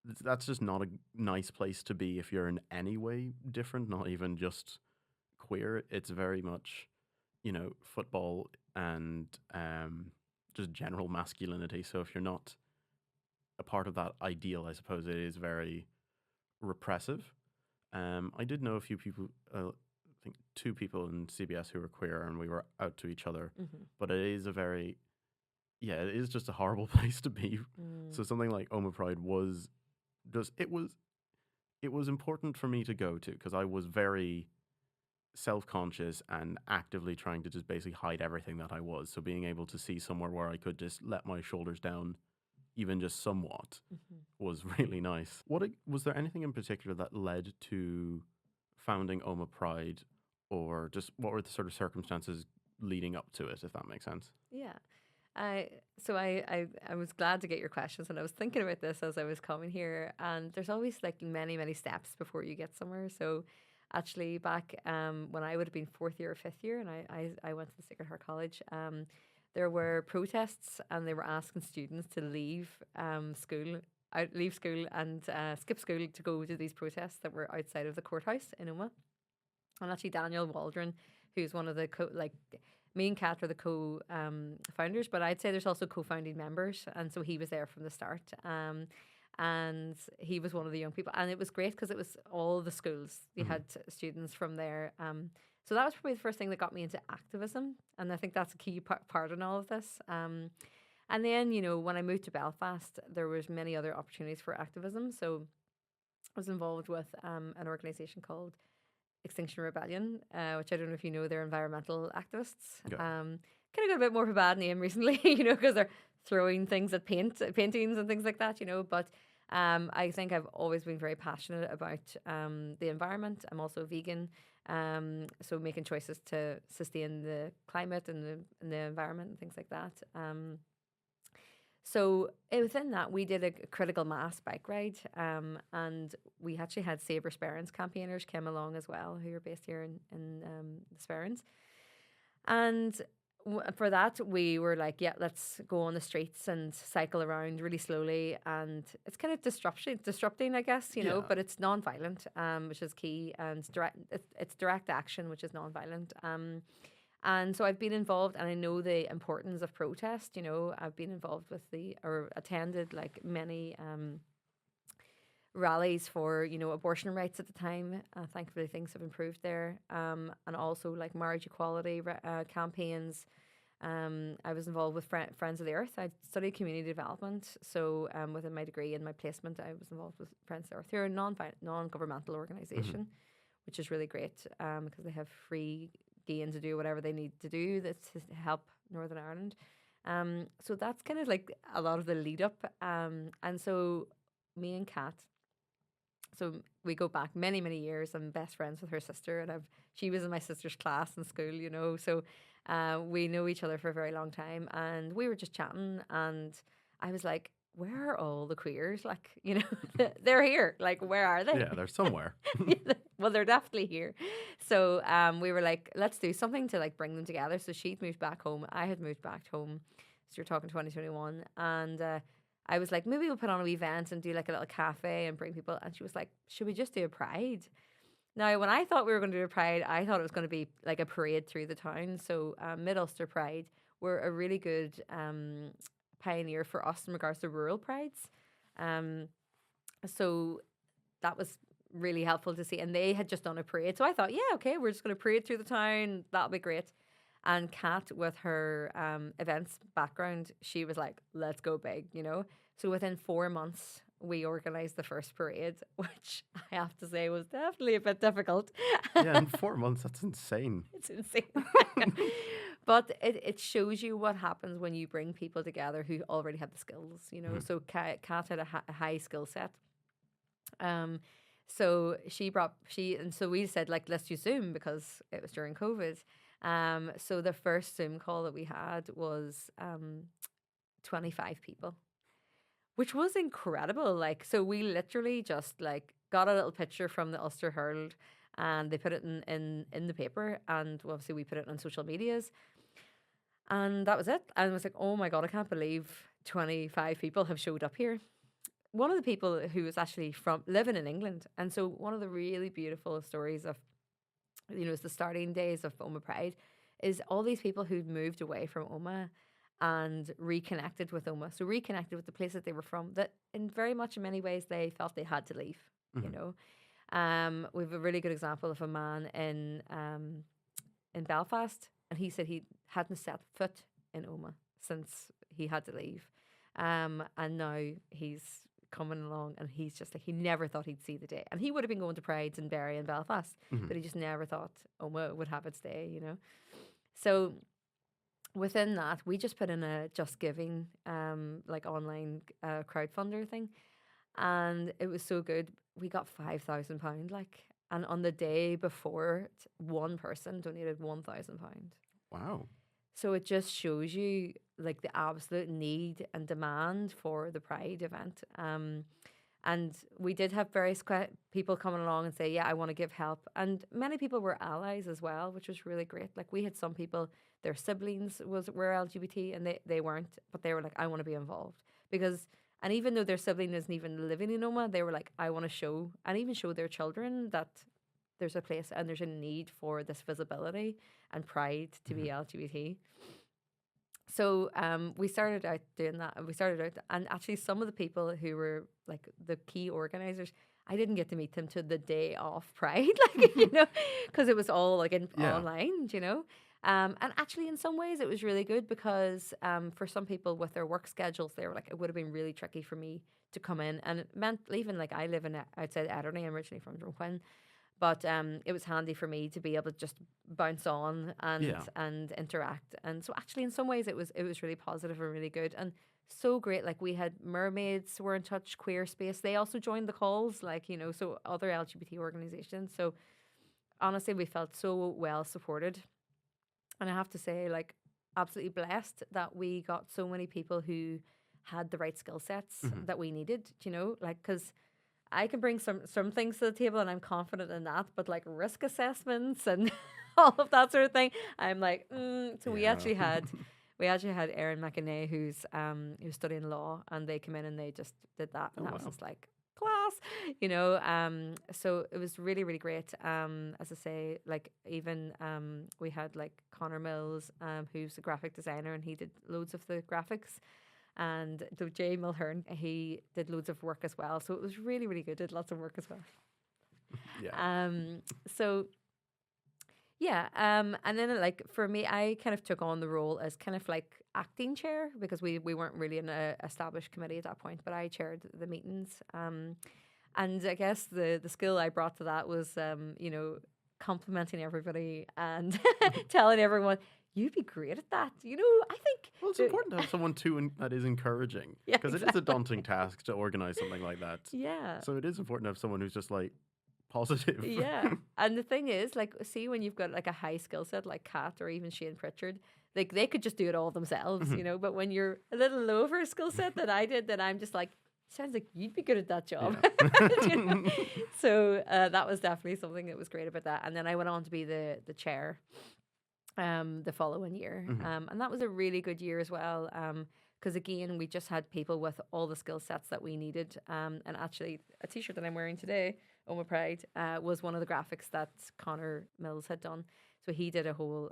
that's just not a nice place to be if you're in any way different, not even just queer. It's very much, football and just general masculinity. So if you're not a part of that ideal, I suppose it is very repressive. I did know a few people, I think 2 people in CBS who were queer, and we were out to each other. Mm-hmm. But it is it is just a horrible place to be. So something like Omagh Pride was just, it was important for me to go to, because I was very self-conscious and actively trying to just basically hide everything that I was. So being able to see somewhere where I could just let my shoulders down, even just somewhat, was really nice. Was there anything in particular that led to founding Omagh Pride, or just what were the sort of circumstances leading up to it, if that makes sense? Yeah. So I was glad to get your questions, and I was thinking about this as I was coming here, and there's always like many steps before you get somewhere. So actually back when I would have been fourth year or fifth year, and I went to the Sacred Heart College. There were protests, and they were asking students to leave leave school and skip school to go to these protests that were outside of the courthouse in Omagh. And actually, Daniel Waldron, who's one of the me and Kat are the founders, but I'd say there's also co-founding members, and so he was there from the start. And he was one of the young people, and it was great because it was all the schools. You had students from there. So that was probably the first thing that got me into activism, and I think that's a key part in all of this. And then, when I moved to Belfast, there was many other opportunities for activism. So I was involved with an organisation called Extinction Rebellion, which I don't know if you know, they're environmental activists. Yeah. Kind of got a bit more of a bad name recently, because they're throwing things at paintings and things like that, But I think I've always been very passionate about the environment. I'm also vegan, so making choices to sustain the climate and the environment and things like that. So within that, we did a critical mass bike ride, and we actually had Save Our Sperrins campaigners came along as well, who are based here in the Sperrins. And for that, we were like, yeah, let's go on the streets and cycle around really slowly. And it's kind of disrupting, I guess, Yeah. but it's non-violent, which is key, and it's direct action, which is non-violent. And so I've been involved, and I know the importance of protest. I've been involved with or attended like many rallies for abortion rights at the time. Thankfully, things have improved there. And also like marriage equality campaigns. I was involved with Friends of the Earth. I studied community development, so within my degree and my placement, I was involved with Friends of the Earth. They're a non-governmental organisation, which is really great because they have free gain to do whatever they need to do that's to help Northern Ireland. So that's kind of like a lot of the lead up. And so me and Kat, so we go back many, many years. I'm best friends with her sister, and she was in my sister's class in school, so we know each other for a very long time. And we were just chatting, and I was like, where are all the queers? Like, they're here. Like, where are they? Yeah, they're somewhere. Well, they're definitely here. So we were like, let's do something to like bring them together. So she'd moved back home. I had moved back home. So you're talking 2021. And I was like, maybe we'll put on a wee event and do like a little cafe and bring people. And she was like, should we just do a pride? Now, when I thought we were going to do a pride, I thought it was going to be like a parade through the town. So Mid-Ulster Pride were a really good pioneer for us in regards to rural prides. So that was really helpful to see. And they had just done a parade. So I thought, yeah, okay, we're just going to parade through the town. That'll be great. And Kat, with her events background, she was like, let's go big, So within 4 months, we organised the first parade, which I have to say was definitely a bit difficult. Yeah, in 4 months, that's insane. It's insane. But it shows you what happens when you bring people together who already have the skills, So Kat had a high skill set. So so we said, like, let's do Zoom because it was during COVID. So the first Zoom call that we had was 25 people, which was incredible. Like, so we literally just like got a little picture from the Ulster Herald, and they put it in the paper, and obviously we put it on social medias, and that was it. And I was like, oh my God, I can't believe 25 people have showed up here. One of the people who was actually living in England, and so one of the really beautiful stories of, it's the starting days of Omagh Pride, is all these people who'd moved away from Omagh and reconnected with Omagh. So reconnected with the place that they were from, that in many ways they felt they had to leave, We have a really good example of a man in Belfast, and he said he hadn't set foot in Omagh since he had to leave. And now he's coming along, and he's just like, he never thought he'd see the day. And he would have been going to Prides in Derry and Belfast, but he just never thought Omagh would have its day, So within that, we just put in a Just Giving, like online crowdfunder thing, and it was so good. We got £5,000, like, and on the day before, one person donated £1,000. Wow. So it just shows you like the absolute need and demand for the Pride event. And we did have various people coming along and say, yeah, I want to give help. And many people were allies as well, which was really great. Like we had some people, their siblings were LGBT and they weren't, but they were like, I want to be involved. Because, and even though their sibling isn't even living in Omagh, they were like, I want to show, and even show their children that there's a place and there's a need for this visibility and pride to be LGBT. So we started out doing that. We started out, and actually, some of the people who were like the key organizers, I didn't get to meet them till the day of Pride, like because it was all like online, And actually, in some ways, it was really good because for some people with their work schedules, they were like, it would have been really tricky for me to come in, and it meant even like I live in outside Ederney. I'm originally from Drumquin. But it was handy for me to be able to just bounce on and interact. And so actually in some ways it was really positive and really good and so great. Like we had mermaids were in touch, Queer Space. They also joined the calls, so other LGBT organizations. So honestly we felt so well supported. And I have to say, like, absolutely blessed that we got so many people who had the right skill sets that we needed, because I can bring some things to the table and I'm confident in that, but like risk assessments and all of that sort of thing, I'm like, so we actually had Erin McAteer who's studying law, and they came in and they just did that, and that was just like class, so it was really, really great. As I say, like even we had like Connor Mills, who's a graphic designer, and he did loads of the graphics. And Jay Mulhern, he did loads of work as well. So it was really, really good. Did lots of work as well. And then like for me, I kind of took on the role as kind of like acting chair, because we weren't really in an established committee at that point, but I chaired the meetings. And I guess the skill I brought to that was, complimenting everybody and telling everyone, you'd be great at that. I think. Well, it's important to have someone too that is encouraging, because it is a daunting task to organize something like that. Yeah. So it is important to have someone who's just like positive. Yeah. And the thing is, like, see, when you've got like a high skill set like Kat or even Shane Pritchard, like they could just do it all themselves, But when you're a little lower skill set than I did, then I'm just like, sounds like you'd be good at that job. Yeah. So that was definitely something that was great about that. And then I went on to be the chair the following year. And that was a really good year as well. Because again, we just had people with all the skill sets that we needed. And actually, a t-shirt that I'm wearing today, Omagh Pride, was one of the graphics that Connor Mills had done. So he did a whole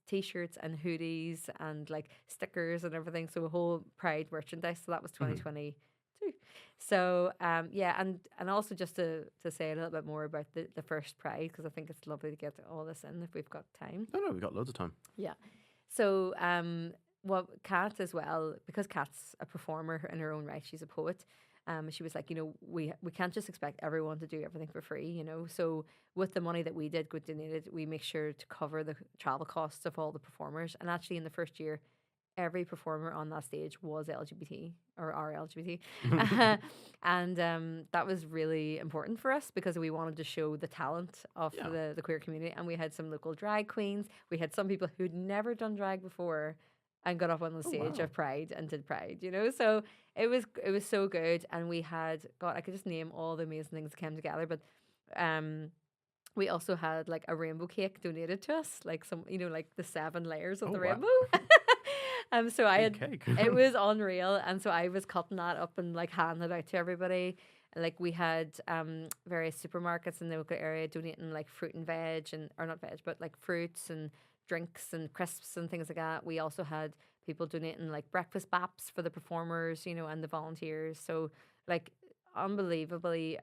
t-shirts and hoodies and like stickers and everything. So a whole Pride merchandise. So that was 2022. So and also just to say a little bit more about the first Pride, because I think it's lovely to get all this in if we've got time. No, we've got loads of time. Yeah. So Kat as well, because Kat's a performer in her own right, she's a poet. She was like, we can't just expect everyone to do everything for free, So with the money that we did get donated, we make sure to cover the travel costs of all the performers. And actually in the first year, every performer on that stage was LGBT or are LGBT. And that was really important for us because we wanted to show the talent of the queer community. And we had some local drag queens. We had some people who'd never done drag before and got up on the stage of Pride and did Pride, So it was so good. And we had, God, I could just name all the amazing things that came together. But we also had like a rainbow cake donated to us, like some, like the 7 layers of the rainbow. So I had, it was unreal. And so I was cutting that up and like handing it out to everybody. Like we had various supermarkets in the local area donating like fruit and veg or not veg, but like fruits and drinks and crisps and things like that. We also had people donating like breakfast baps for the performers, and the volunteers. So like unbelievably,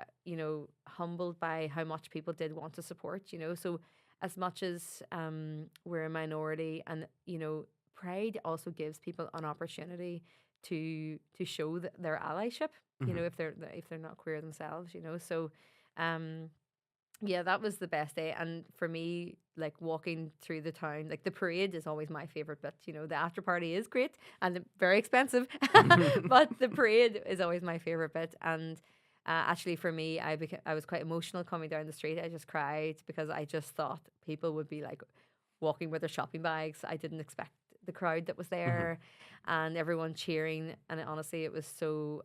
humbled by how much people did want to support, So as much as we're a minority and, Pride also gives people an opportunity to show their allyship, if they're not queer themselves, So that was the best day. And for me, like walking through the town, like the parade is always my favorite bit. The after party is great and very expensive, but the parade is always my favorite bit. And actually, for me, I was quite emotional coming down the street. I just cried because I just thought people would be like walking with their shopping bags. I didn't expect the crowd that was there, and everyone cheering. And honestly, it was so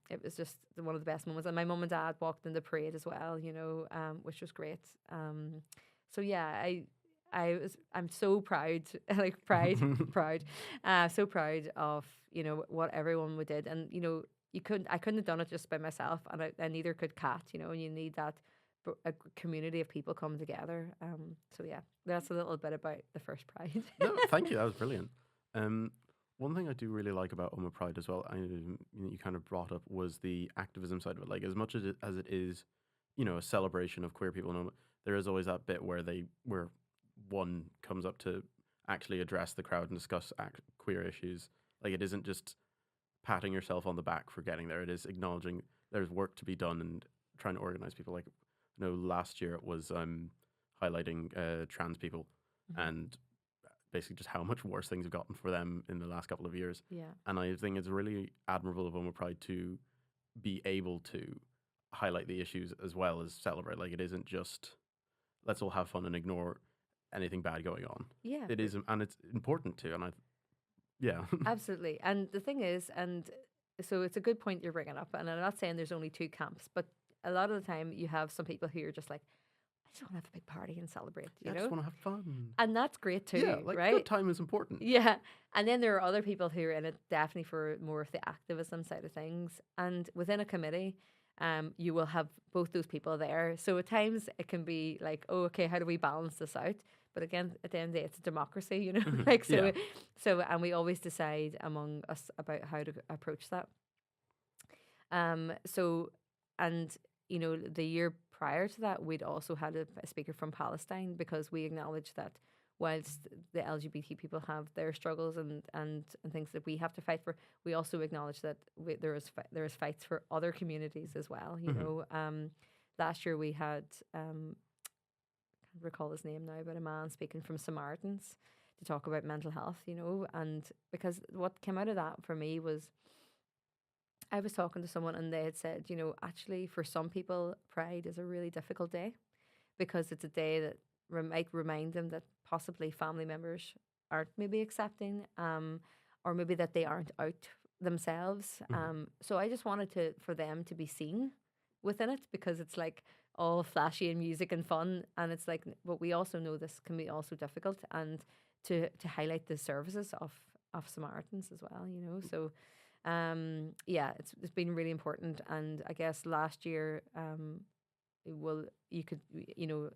it was just one of the best moments. And my mum and dad walked in the parade as well, which was great. So yeah, I'm so proud, like proud, so proud of what everyone we did. And I couldn't have done it just by myself, and I neither could Kat. And you need that a community of people coming together. So yeah, that's a little bit about the first Pride. No, thank you. That was brilliant. One thing I do really like about Omagh Pride as well, you kind of brought up, was the activism side of it. Like, as much as it is, a celebration of queer people in Omagh, there is always that bit where one comes up to actually address the crowd and discuss queer issues. Like, it isn't just patting yourself on the back for getting there. It is acknowledging there's work to be done and trying to organize people. Like, last year it was highlighting trans people and basically just how much worse things have gotten for them in the last couple of years. Yeah. And I think it's really admirable of Omagh Pride to be able to highlight the issues as well as celebrate. Like, it isn't just let's all have fun and ignore anything bad going on. Yeah. It is, and it's important to. And yeah. Absolutely. And the thing is, and so it's a good point you're bringing up. And I'm not saying there's only two camps, but a lot of the time you have some people who are just like, I just want to have a big party and celebrate, I just want to have fun. And that's great too, Yeah, like, right? good time is important. Yeah. And then there are other people who are in it definitely for more of the activism side of things. And within a committee, you will have both those people there. So at times it can be like, oh, okay, how do we balance this out? But again, at the end of the day, it's a democracy, like, so, Yeah. and we always decide among us about how to approach that. And the year prior to that, we'd also had a speaker from Palestine, because we acknowledge that whilst the LGBT people have their struggles and things that we have to fight for, we also acknowledge that there is fights for other communities as well. Last year we had can't recall his name now, but a man speaking from Samaritans to talk about mental health. And because what came out of that for me was, I was talking to someone and they had said, actually for some people, Pride is a really difficult day, because it's a day that might remind them that possibly family members aren't maybe accepting, or maybe that they aren't out themselves. So I just wanted for them to be seen within it, because it's like all flashy and music and fun, and it's like, but we also know this can be also difficult, and to highlight the services of Samaritans as well. So. Yeah, it's been really important. And I guess last year,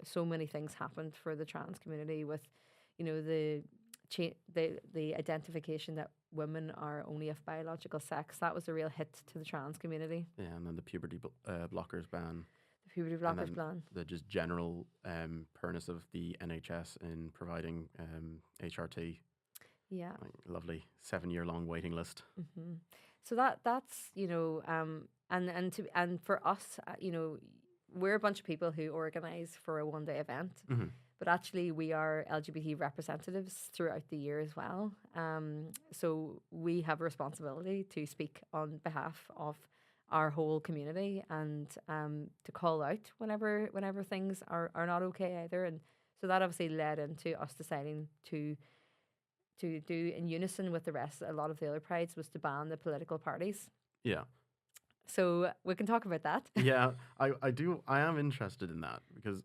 so many things happened for the trans community with, the identification that women are only of biological sex. That was a real hit to the trans community. Yeah, and then the puberty blockers ban. The puberty blockers ban. The just general poorness of the NHS in providing HRT. Yeah. Like, lovely 7-year-long waiting list. Mm-hmm. So that's and for us, we're a bunch of people who organise for a one-day event, but actually we are LGBT representatives throughout the year as well. So we have a responsibility to speak on behalf of our whole community, and to call out whenever things are not okay either. And so that obviously led into us deciding to do in unison with the rest, a lot of the other prides, was to ban the political parties. Yeah. So we can talk about that. Yeah, I am interested in that, because,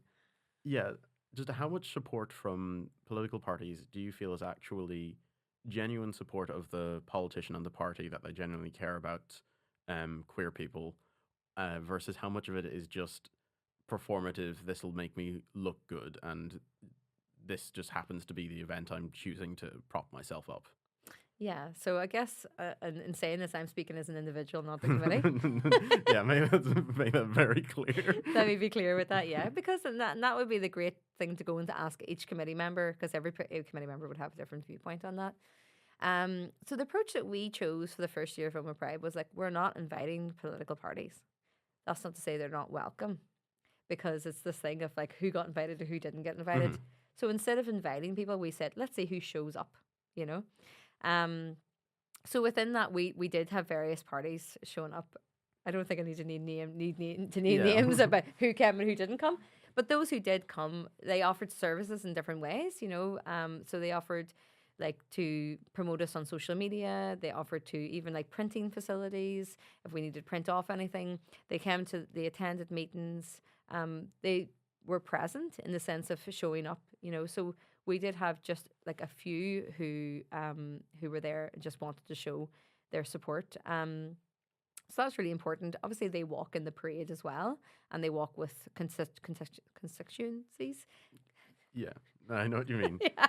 yeah, just how much support from political parties do you feel is actually genuine support of the politician and the party, that they genuinely care about queer people, versus how much of it is just performative, this will make me look good, and this just happens to be the event I'm choosing to prop myself up? Yeah, so I guess in saying this, I'm speaking as an individual, not the committee. Yeah, maybe let's make that very clear. Let me be clear with that, yeah, because that would be the great thing to go and to ask each committee member, because every committee member would have a different viewpoint on that. So the approach that we chose for the first year of Omagh Pride was like, we're not inviting political parties. That's not to say they're not welcome, because it's this thing of like, who got invited or who didn't get invited. So instead of inviting people, we said, let's see who shows up, So within that, we did have various parties showing up. I don't think I need to name names about who came and who didn't come. But those who did come, they offered services in different ways, So they offered like to promote us on social media. They offered to even like printing facilities if we needed to print off anything. They attended meetings. They were present in the sense of showing up, you know. So we did have just like a few who were there and just wanted to show their support. So that's really important. Obviously, they walk in the parade as well, and they walk with constituencies. Yeah, I know what you mean. Yeah.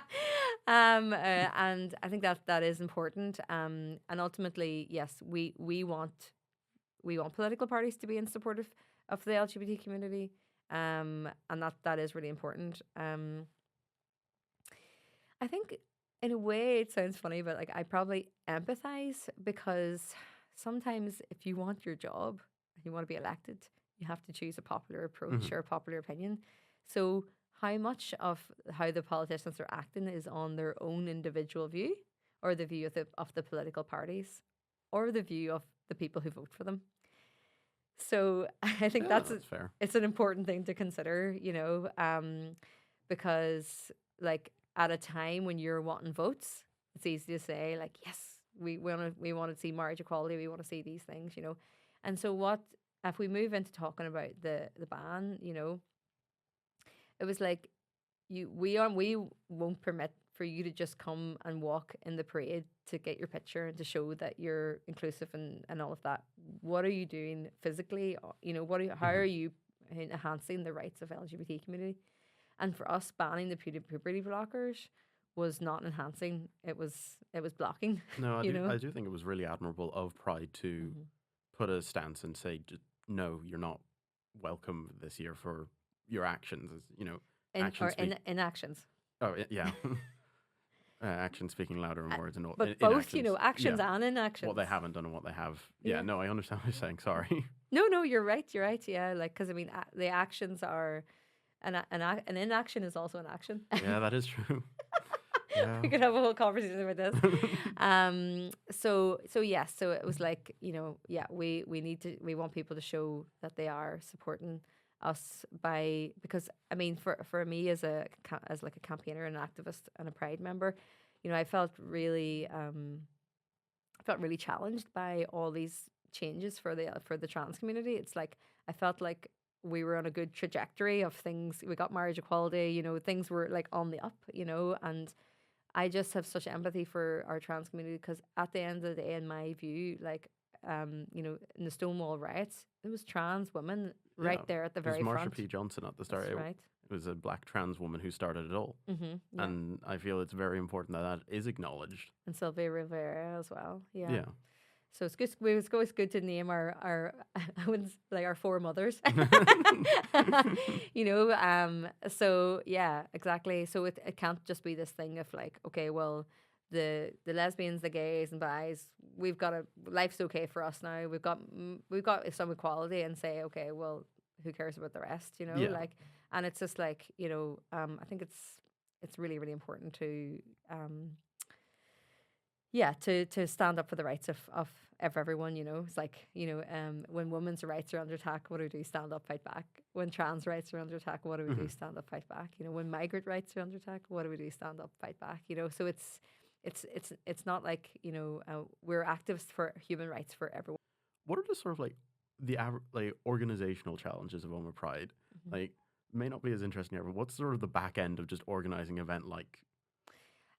And I think that is important. And ultimately, yes, we want political parties to be in support of the LGBT community. And that is really important. I think in a way it sounds funny, but like I probably empathize because sometimes if you want your job and you want to be elected, you have to choose a popular approach or a popular opinion. So how much of how the politicians are acting is on their own individual view, or the view of the political parties, or the view of the people who vote for them. So I think That's fair. it's an important thing to consider, you know, because like at a time when you're wanting votes, it's easy to say like, yes, we want to see marriage equality, we want to see these things, you know. And so what if we move into talking about the ban, you know, it was like we won't permit for you to just come and walk in the parade to get your picture and to show that you're inclusive and all of that. What are you doing physically? You know, how are you enhancing the rights of LGBT community? And for us, banning the puberty blockers was not enhancing; it was blocking. No, you know? I do think it was really admirable of Pride to put a stance and say, no, you're not welcome this year for your actions. You know, Inactions. Oh yeah. Actions speaking louder than words, and but both, you know, actions and inactions. What they haven't done and what they have. Yeah, no, I understand what you're saying. Sorry. No, you're right. Yeah, like because I mean, the actions are, an inaction is also an action. Yeah, that is true. Yeah. We could have a whole conversation about this. So yes, so it was like, you know, yeah, we want people to show that they are supporting us because I mean for me as like a campaigner and an activist and a Pride member, you know, I felt really challenged by all these changes for the trans community. It's like I felt like we were on a good trajectory of things. We got marriage equality, you know, things were like on the up, you know, and I just have such empathy for our trans community because at the end of the day, in my view, like you know, in the Stonewall riots, it was trans women right there at the very front. front. Marsha P. Johnson at the start. That's right. It was a black trans woman who started it all. Yeah. And I feel it's very important that is acknowledged. And Sylvia Rivera as well. Yeah. So it's good. It's always good to name our I wouldn't like our foremothers. You know. So yeah, exactly. So it can't just be this thing of like, okay, well, the lesbians, the gays and bis, life's okay for us now. We've got some equality, and say, okay, well, who cares about the rest? You know, like, and it's just like, you know, I think it's really, really important to to stand up for the rights of everyone, you know. It's like, you know, when women's rights are under attack, what do we do? Stand up, fight back. When trans rights are under attack, what do we do? Stand up, fight back. You know, when migrant rights are under attack, what do we do? Stand up, fight back. You know, so it's not like, you know, we're activists for human rights for everyone. What are the sort of like the organizational challenges of Omagh Pride? Like, may not be as interesting here, but what's sort of the back end of just organizing an event like?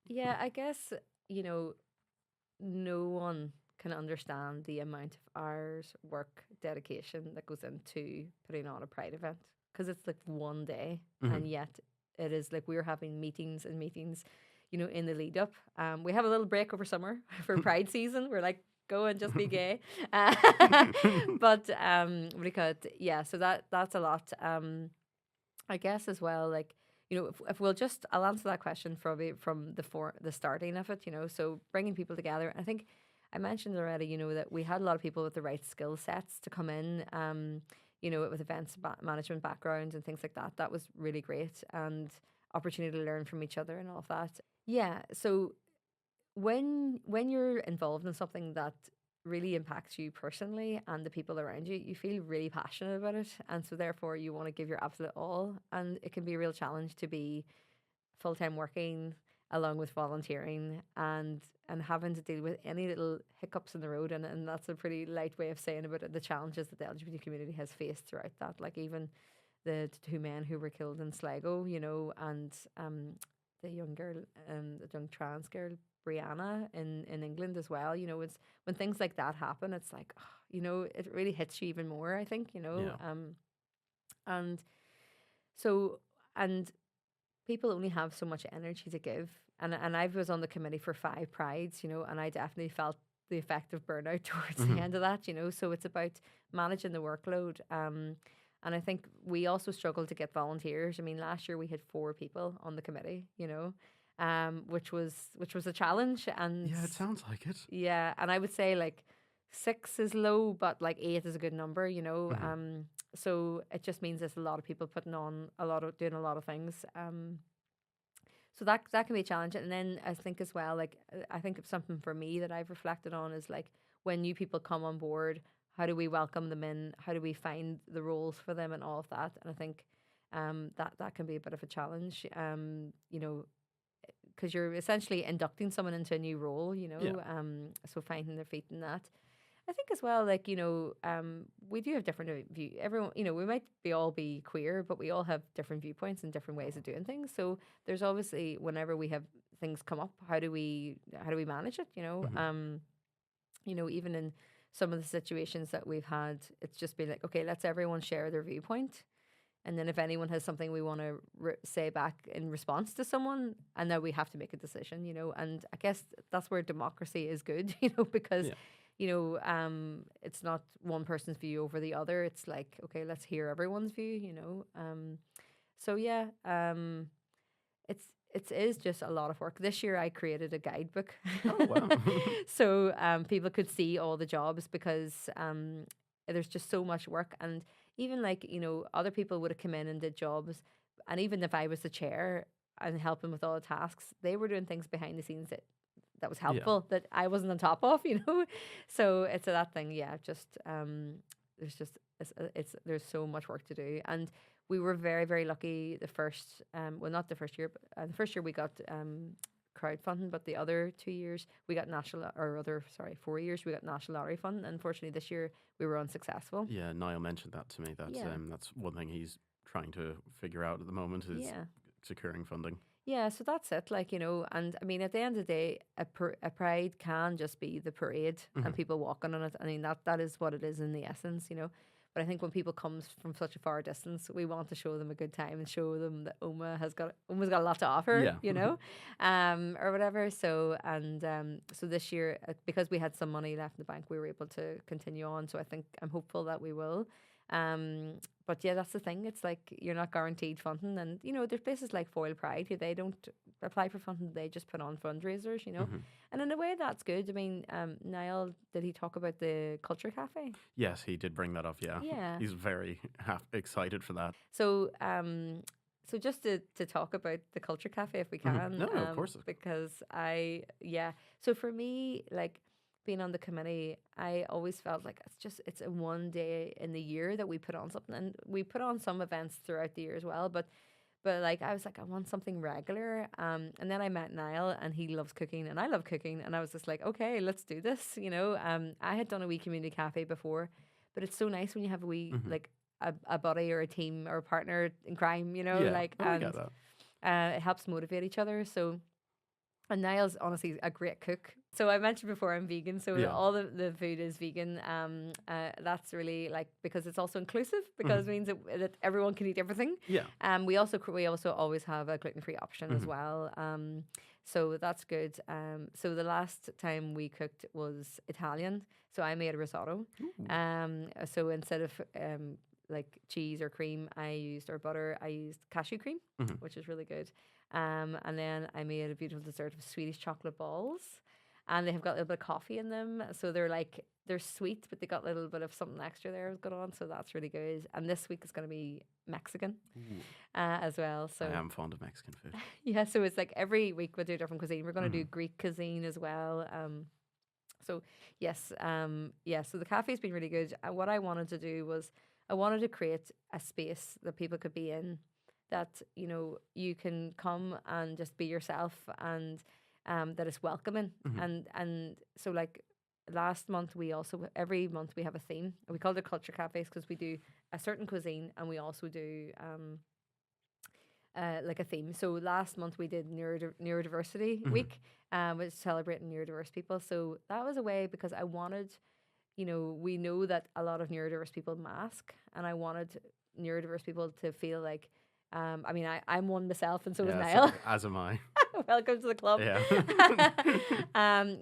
Yeah, I guess, you know, no one can understand the amount of hours, work, dedication that goes into putting on a Pride event, because it's like one day, and yet it is like we're having meetings and meetings, you know, in the lead up. We have a little break over summer for Pride season. We're like, go and just be gay. But because so that's a lot. I guess as well, like, you know, if we'll just, I'll answer that question from the starting of it, you know, so bringing people together. I think I mentioned already, you know, that we had a lot of people with the right skill sets to come in, you know, with events management backgrounds and things like that. That was really great, and opportunity to learn from each other and all of that. Yeah, so when you're involved in something that really impacts you personally and the people around you, you feel really passionate about it, and so therefore you want to give your absolute all, and it can be a real challenge to be full-time working along with volunteering and having to deal with any little hiccups in the road, and that's a pretty light way of saying about it, the challenges that the LGBT community has faced throughout that. Like even the two men who were killed in Sligo, you know, and the young girl, the young trans girl, Brianna in England as well. You know, it's when things like that happen, it's like, you know, it really hits you even more, I think, you know. Yeah. And so, and people only have so much energy to give. And I was on the committee for 5 prides, you know, and I definitely felt the effect of burnout towards the end of that, you know. So it's about managing the workload. And I think we also struggle to get volunteers. I mean, last year we had 4 people on the committee, you know, which was a challenge. And Yeah, it sounds like it. yeah, and I would say like 6 is low, but like 8 is a good number, you know. So it just means there's a lot of people putting on doing a lot of things. So that can be a challenge. And then I think as well, like I think something for me that I've reflected on is like when new people come on board, how do we welcome them in? How do we find the roles for them and all of that? And I think that can be a bit of a challenge. You know, because you're essentially inducting someone into a new role, you know. Yeah. So finding their feet in that. I think as well, like, you know, we do have different view. Everyone, you know, we might all be queer, but we all have different viewpoints and different ways of doing things. So there's obviously whenever we have things come up, how do we manage it? You know, even in some of the situations that we've had, it's just been like, okay, let's everyone share their viewpoint. And then if anyone has something we want to say back in response to someone, and then we have to make a decision, you know. And I guess that's where democracy is good, you know, because, you know, it's not one person's view over the other. It's like, okay, let's hear everyone's view, you know. So yeah, it is just a lot of work. This year I created a guidebook. Oh, wow. So people could see all the jobs because there's just so much work. And even like, you know, other people would have come in and did jobs. And even if I was the chair and helping with all the tasks, they were doing things behind the scenes that was helpful that I wasn't on top of, you know. So it's that thing, yeah. Just there's so much work to do, and we were very, very lucky. The first, well, not the first year, but the first year we got crowdfunding, but the other 2 years we got 4 years we got national lottery fund. Unfortunately, this year we were unsuccessful. Yeah, Niall mentioned that to me. That's one thing he's trying to figure out at the moment is securing funding. Yeah, so that's it. Like, you know, and I mean, at the end of the day, a pride can just be the parade and people walking on it. I mean, that is what it is in the essence, you know. But I think when people come from such a far distance, we want to show them a good time and show them that Omagh got a lot to offer, you know, or whatever. So so this year, because we had some money left in the bank, we were able to continue on. So I'm hopeful that we will. But yeah, that's the thing. It's like you're not guaranteed funding, and you know there's places like Foyle Pride who they don't apply for funding; they just put on fundraisers, you know. And in a way, that's good. I mean, Niall, did he talk about the culture cafe? Yes, he did bring that up. Yeah, he's very excited for that. So, so just to talk about the culture cafe, if we can, No, of course, because So for me, like, being on the committee, I always felt like it's a one day in the year that we put on something, and we put on some events throughout the year as well. But like I was like, I want something regular. And then I met Niall, and he loves cooking, and I love cooking, and I was just like, okay, let's do this. You know, I had done a wee community cafe before, but it's so nice when you have a wee like a buddy or a team or a partner in crime. You know, I get that. It helps motivate each other. So. And Niall's honestly a great cook. So I mentioned before I'm vegan, so all the food is vegan. That's really like because it's also inclusive because it means that everyone can eat everything. Yeah. We also always have a gluten-free option as well. So that's good. So the last time we cooked was Italian. So I made a risotto. So instead of like cheese or cream, or butter, I used cashew cream, which is really good. And then I made a beautiful dessert of Swedish chocolate balls, and they have got a little bit of coffee in them. So they're sweet, but they got a little bit of something extra there going on. So that's really good. And this week is going to be Mexican as well. So I am fond of Mexican food. Yeah, so it's like every week we'll do a different cuisine. We're going to do Greek cuisine as well. So yes, so the cafe's been really good. What I wanted to do was I wanted to create a space that people could be in that you can come and just be yourself, and that it's welcoming. And so like last month, we also every month we have a theme. We call it culture cafes because we do a certain cuisine, and we also do like a theme. So last month we did neurodiversity week, which is celebrating neurodiverse people. So that was a way because I wanted, we know that a lot of neurodiverse people mask, and I wanted neurodiverse people to feel like, I mean, I'm one myself, and so is Niall. As am I. Welcome to the club. Yeah.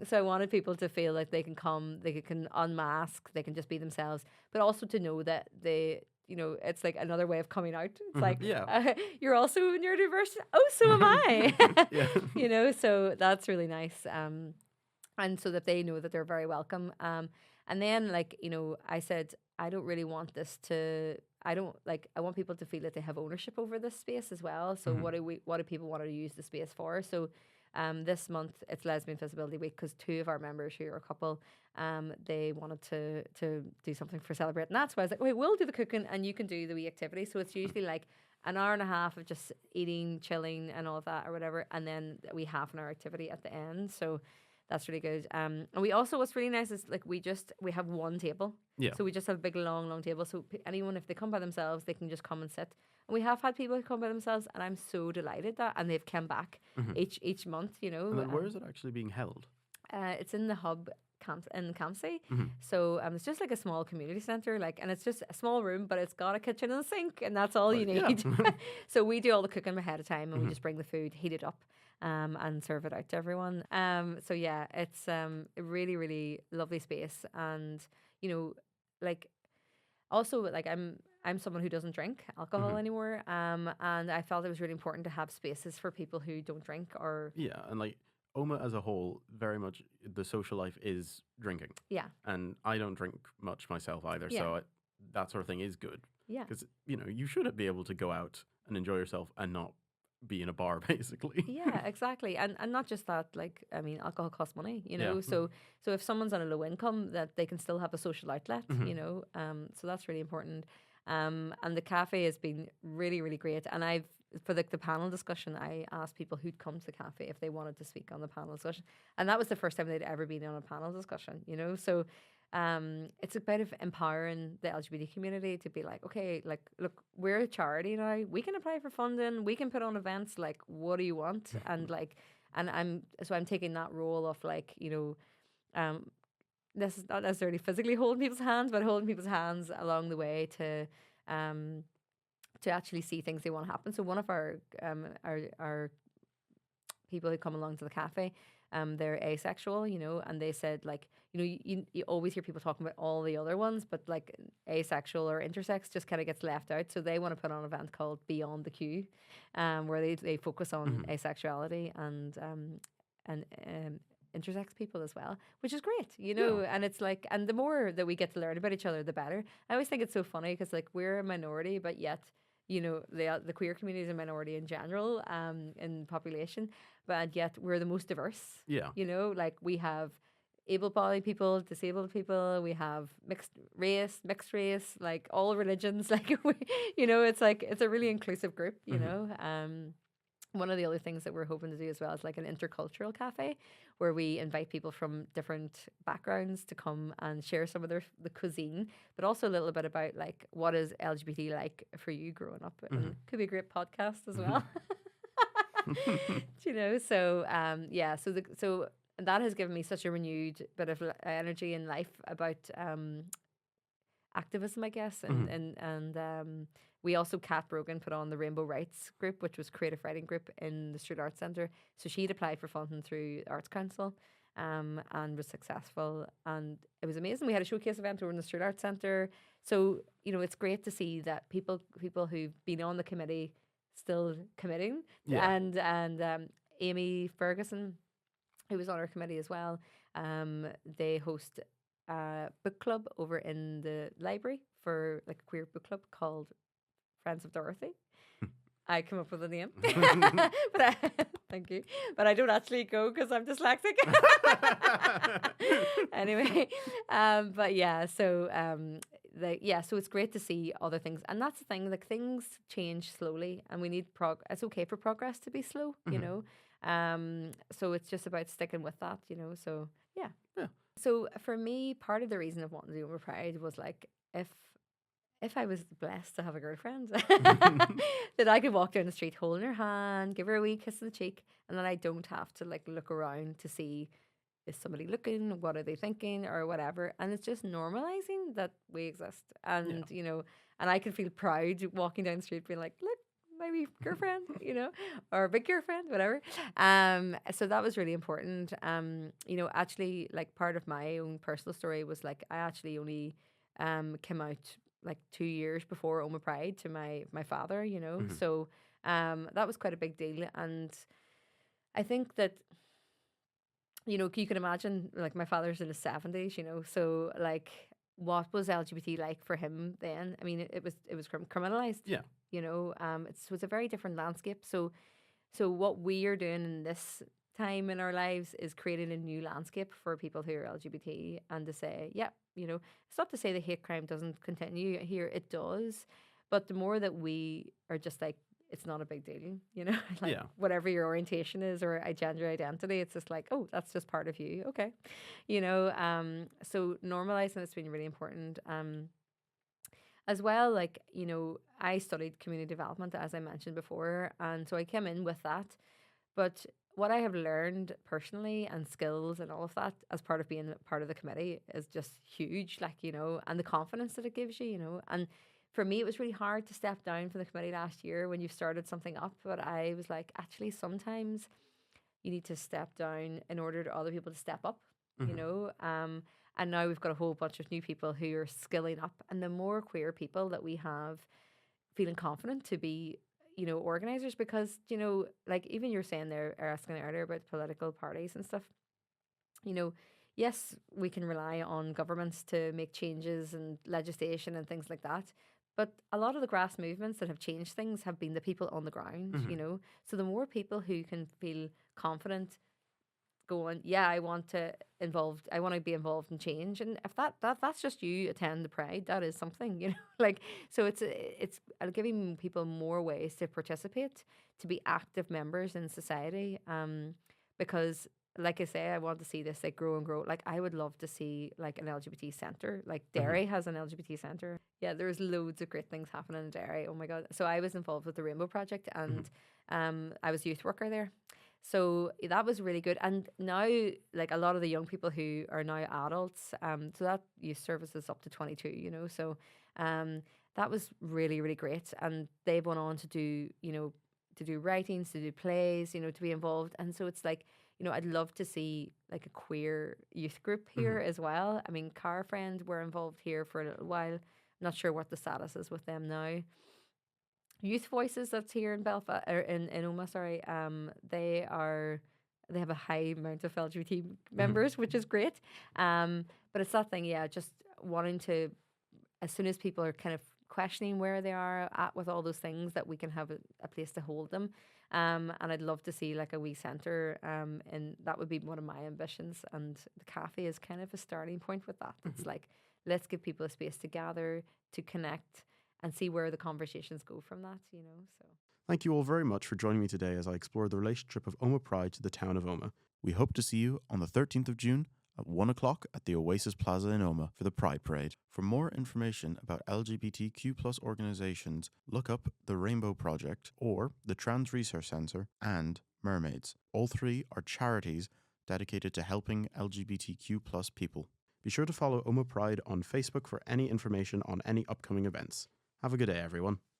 So I wanted people to feel like they can come, they can unmask, they can just be themselves, but also to know that it's like another way of coming out. It's like, you're also neurodiverse. Oh, so am I. Yeah. So that's really nice. And so that they know that they're very welcome. And then I said, I don't really want this to. I want people to feel that they have ownership over this space as well. So what do people want to use the space for? So this month it's Lesbian Visibility Week because two of our members who are a couple, they wanted to do something for celebrating that. So I was like, wait, we'll do the cooking and you can do the wee activity. So it's usually like an hour and a half of just eating, chilling and all of that or whatever. And then we half an hour activity at the end. So that's really good. And we also, what's really nice is like we have one table. Yeah. So we just have a big long table. So anyone, if they come by themselves, they can just come and sit. And we have had people who come by themselves, and I'm so delighted that, and they've come back each month. And then where is it actually being held? It's in the hub in Campsie. So it's just like a small community centre, and it's just a small room, but it's got a kitchen and a sink, and that's all you need. Yeah. So we do all the cooking ahead of time, and we just bring the food, heat it up, and serve it out to everyone. So yeah, it's a really, really lovely space, and also I'm someone who doesn't drink alcohol anymore, and I felt it was really important to have spaces for people who don't drink or and like Omagh as a whole, very much the social life is drinking. Yeah. And I don't drink much myself either, Yeah. so that sort of thing is good. Yeah. Because, you should be able to go out and enjoy yourself and not be in a bar, basically. Yeah, exactly. And not just that, alcohol costs money, So if someone's on a low income, that they can still have a social outlet, so that's really important. And the cafe has been really, really great. And for the panel discussion, I asked people who'd come to the cafe if they wanted to speak on the panel discussion. And that was the first time they'd ever been on a panel discussion, So it's about empowering the LGBT community to be like, okay, look, we're a charity now. We can apply for funding. We can put on events. Like, what do you want? And I'm taking that role of this is not necessarily physically holding people's hands, but holding people's hands along the way to actually see things they want to happen. So one of our people who come along to the cafe, they're asexual, and they said you always hear people talking about all the other ones, but asexual or intersex just kind of gets left out. So they want to put on an event called Beyond the Queue, where they focus on asexuality and intersex people as well, which is great, and it's and the more that we get to learn about each other, the better. I always think it's so funny because we're a minority, but yet the queer community is a minority in general in population, but yet we're the most diverse. Yeah. We have able-bodied people, disabled people, we have mixed race, all religions, it's a really inclusive group, One of the other things that we're hoping to do as well is an intercultural cafe where we invite people from different backgrounds to come and share some of the cuisine, but also a little bit about what is LGBT like for you growing up. And could be a great podcast as well. So that has given me such a renewed bit of energy in life about activism, I guess, and we also, Kat Brogan, put on the Rainbow Rights group, which was creative writing group in the Street Arts Centre. So she'd applied for funding through Arts Council and was successful. And it was amazing. We had a showcase event over in the Street Arts Centre. So, it's great to see that people who've been on the committee still committing. Yeah. And Amy Ferguson, who was on our committee as well, they host a book club over in the library for a queer book club called Friends of Dorothy. I come up with a name. Thank you. But I don't actually go because I'm dyslexic. Anyway, but yeah, so so it's great to see other things, and that's the thing. Like things change slowly, and we need It's okay for progress to be slow, you know. So it's just about sticking with that, you know. So yeah. Yeah. So for me, part of the reason of wanting to do Omagh Pride was like if I was blessed to have a girlfriend, that I could walk down the street holding her hand, give her a wee kiss on the cheek, and then I don't have to like look around to see is somebody looking, what are they thinking, or whatever. And it's just normalizing that we exist, and you know, and I can feel proud walking down the street, being like, look, my wee girlfriend, you know, or big girlfriend, whatever. So that was really important. You know, actually, like part of my own personal story was like I actually only came out like 2 years before Omagh Pride to my father, you know. So that was quite a big deal. And I think that, you know, you can imagine like my father's in his 70s, you know, so like what was LGBT like for him then? I mean, it was criminalized. Yeah. You know, it was a very different landscape. So what we are doing in this time in our lives is creating a new landscape for people who are LGBT, and to say, yeah, you know, it's not to say the hate crime doesn't continue here, it does, but the more that we are just like, it's not a big deal, you know, like Yeah. whatever your orientation is or a gender identity, it's just like, oh, that's just part of you, okay, you know. So normalizing it's been really important. As well, like, you know, I studied community development, as I mentioned before, and so I came in with that. But what I have learned personally and skills and all of that as part of being part of the committee is just huge, like, you know, and the confidence that it gives you, you know. And for me, it was really hard to step down from the committee last year when you started something up. But I was like, actually, sometimes you need to step down in order to other people to step up, you know. And now we've got a whole bunch of new people who are skilling up, and the more queer people that we have feeling confident to be, you know, organizers, because, you know, like even you're saying there, or asking earlier about political parties and stuff, you know, yes, we can rely on governments to make changes and legislation and things like that. But a lot of the grass movements that have changed things have been the people on the ground, you know. So the more people who can feel confident going, yeah, I want to be involved in change, and if that's just you attend the Pride, that is something, you know. Like, so it's giving people more ways to participate, to be active members in society, because like I say, I want to see this like grow and grow. Like I would love to see like an LGBT centre, like Derry has an LGBT centre. Yeah, there's loads of great things happening in Derry, oh my god. So I was involved with the Rainbow Project, and I was a youth worker there. So that was really good. And now, like a lot of the young people who are now adults, so that youth service is up to 22, you know. So that was really, really great. And they've went on to do, you know, to do writings, to do plays, you know, to be involved. And so it's like, you know, I'd love to see like a queer youth group here as well. I mean, Car Friend were involved here for a little while. I'm not sure what the status is with them now. Youth Voices that's here in Belfast or in Omagh, sorry, they have a high amount of LGBT members, which is great. But it's that thing, yeah, just wanting to, as soon as people are kind of questioning where they are at with all those things, that we can have a place to hold them. And I'd love to see like a wee centre, and that would be one of my ambitions. And the cafe is kind of a starting point with that. It's like, let's give people a space to gather, to connect, and see where the conversations go from that, you know. So Thank you all very much for joining me today as I explore the relationship of Omagh Pride to the town of Omagh. We hope to see you on the 13th of June at 1 o'clock at the Oasis Plaza in Omagh for the Pride Parade. For more information about LGBTQ+ organisations, look up the Rainbow Project or the Trans Research Centre and Mermaids. All three are charities dedicated to helping LGBTQ+ people. Be sure to follow Omagh Pride on Facebook for any information on any upcoming events. Have a good day, everyone.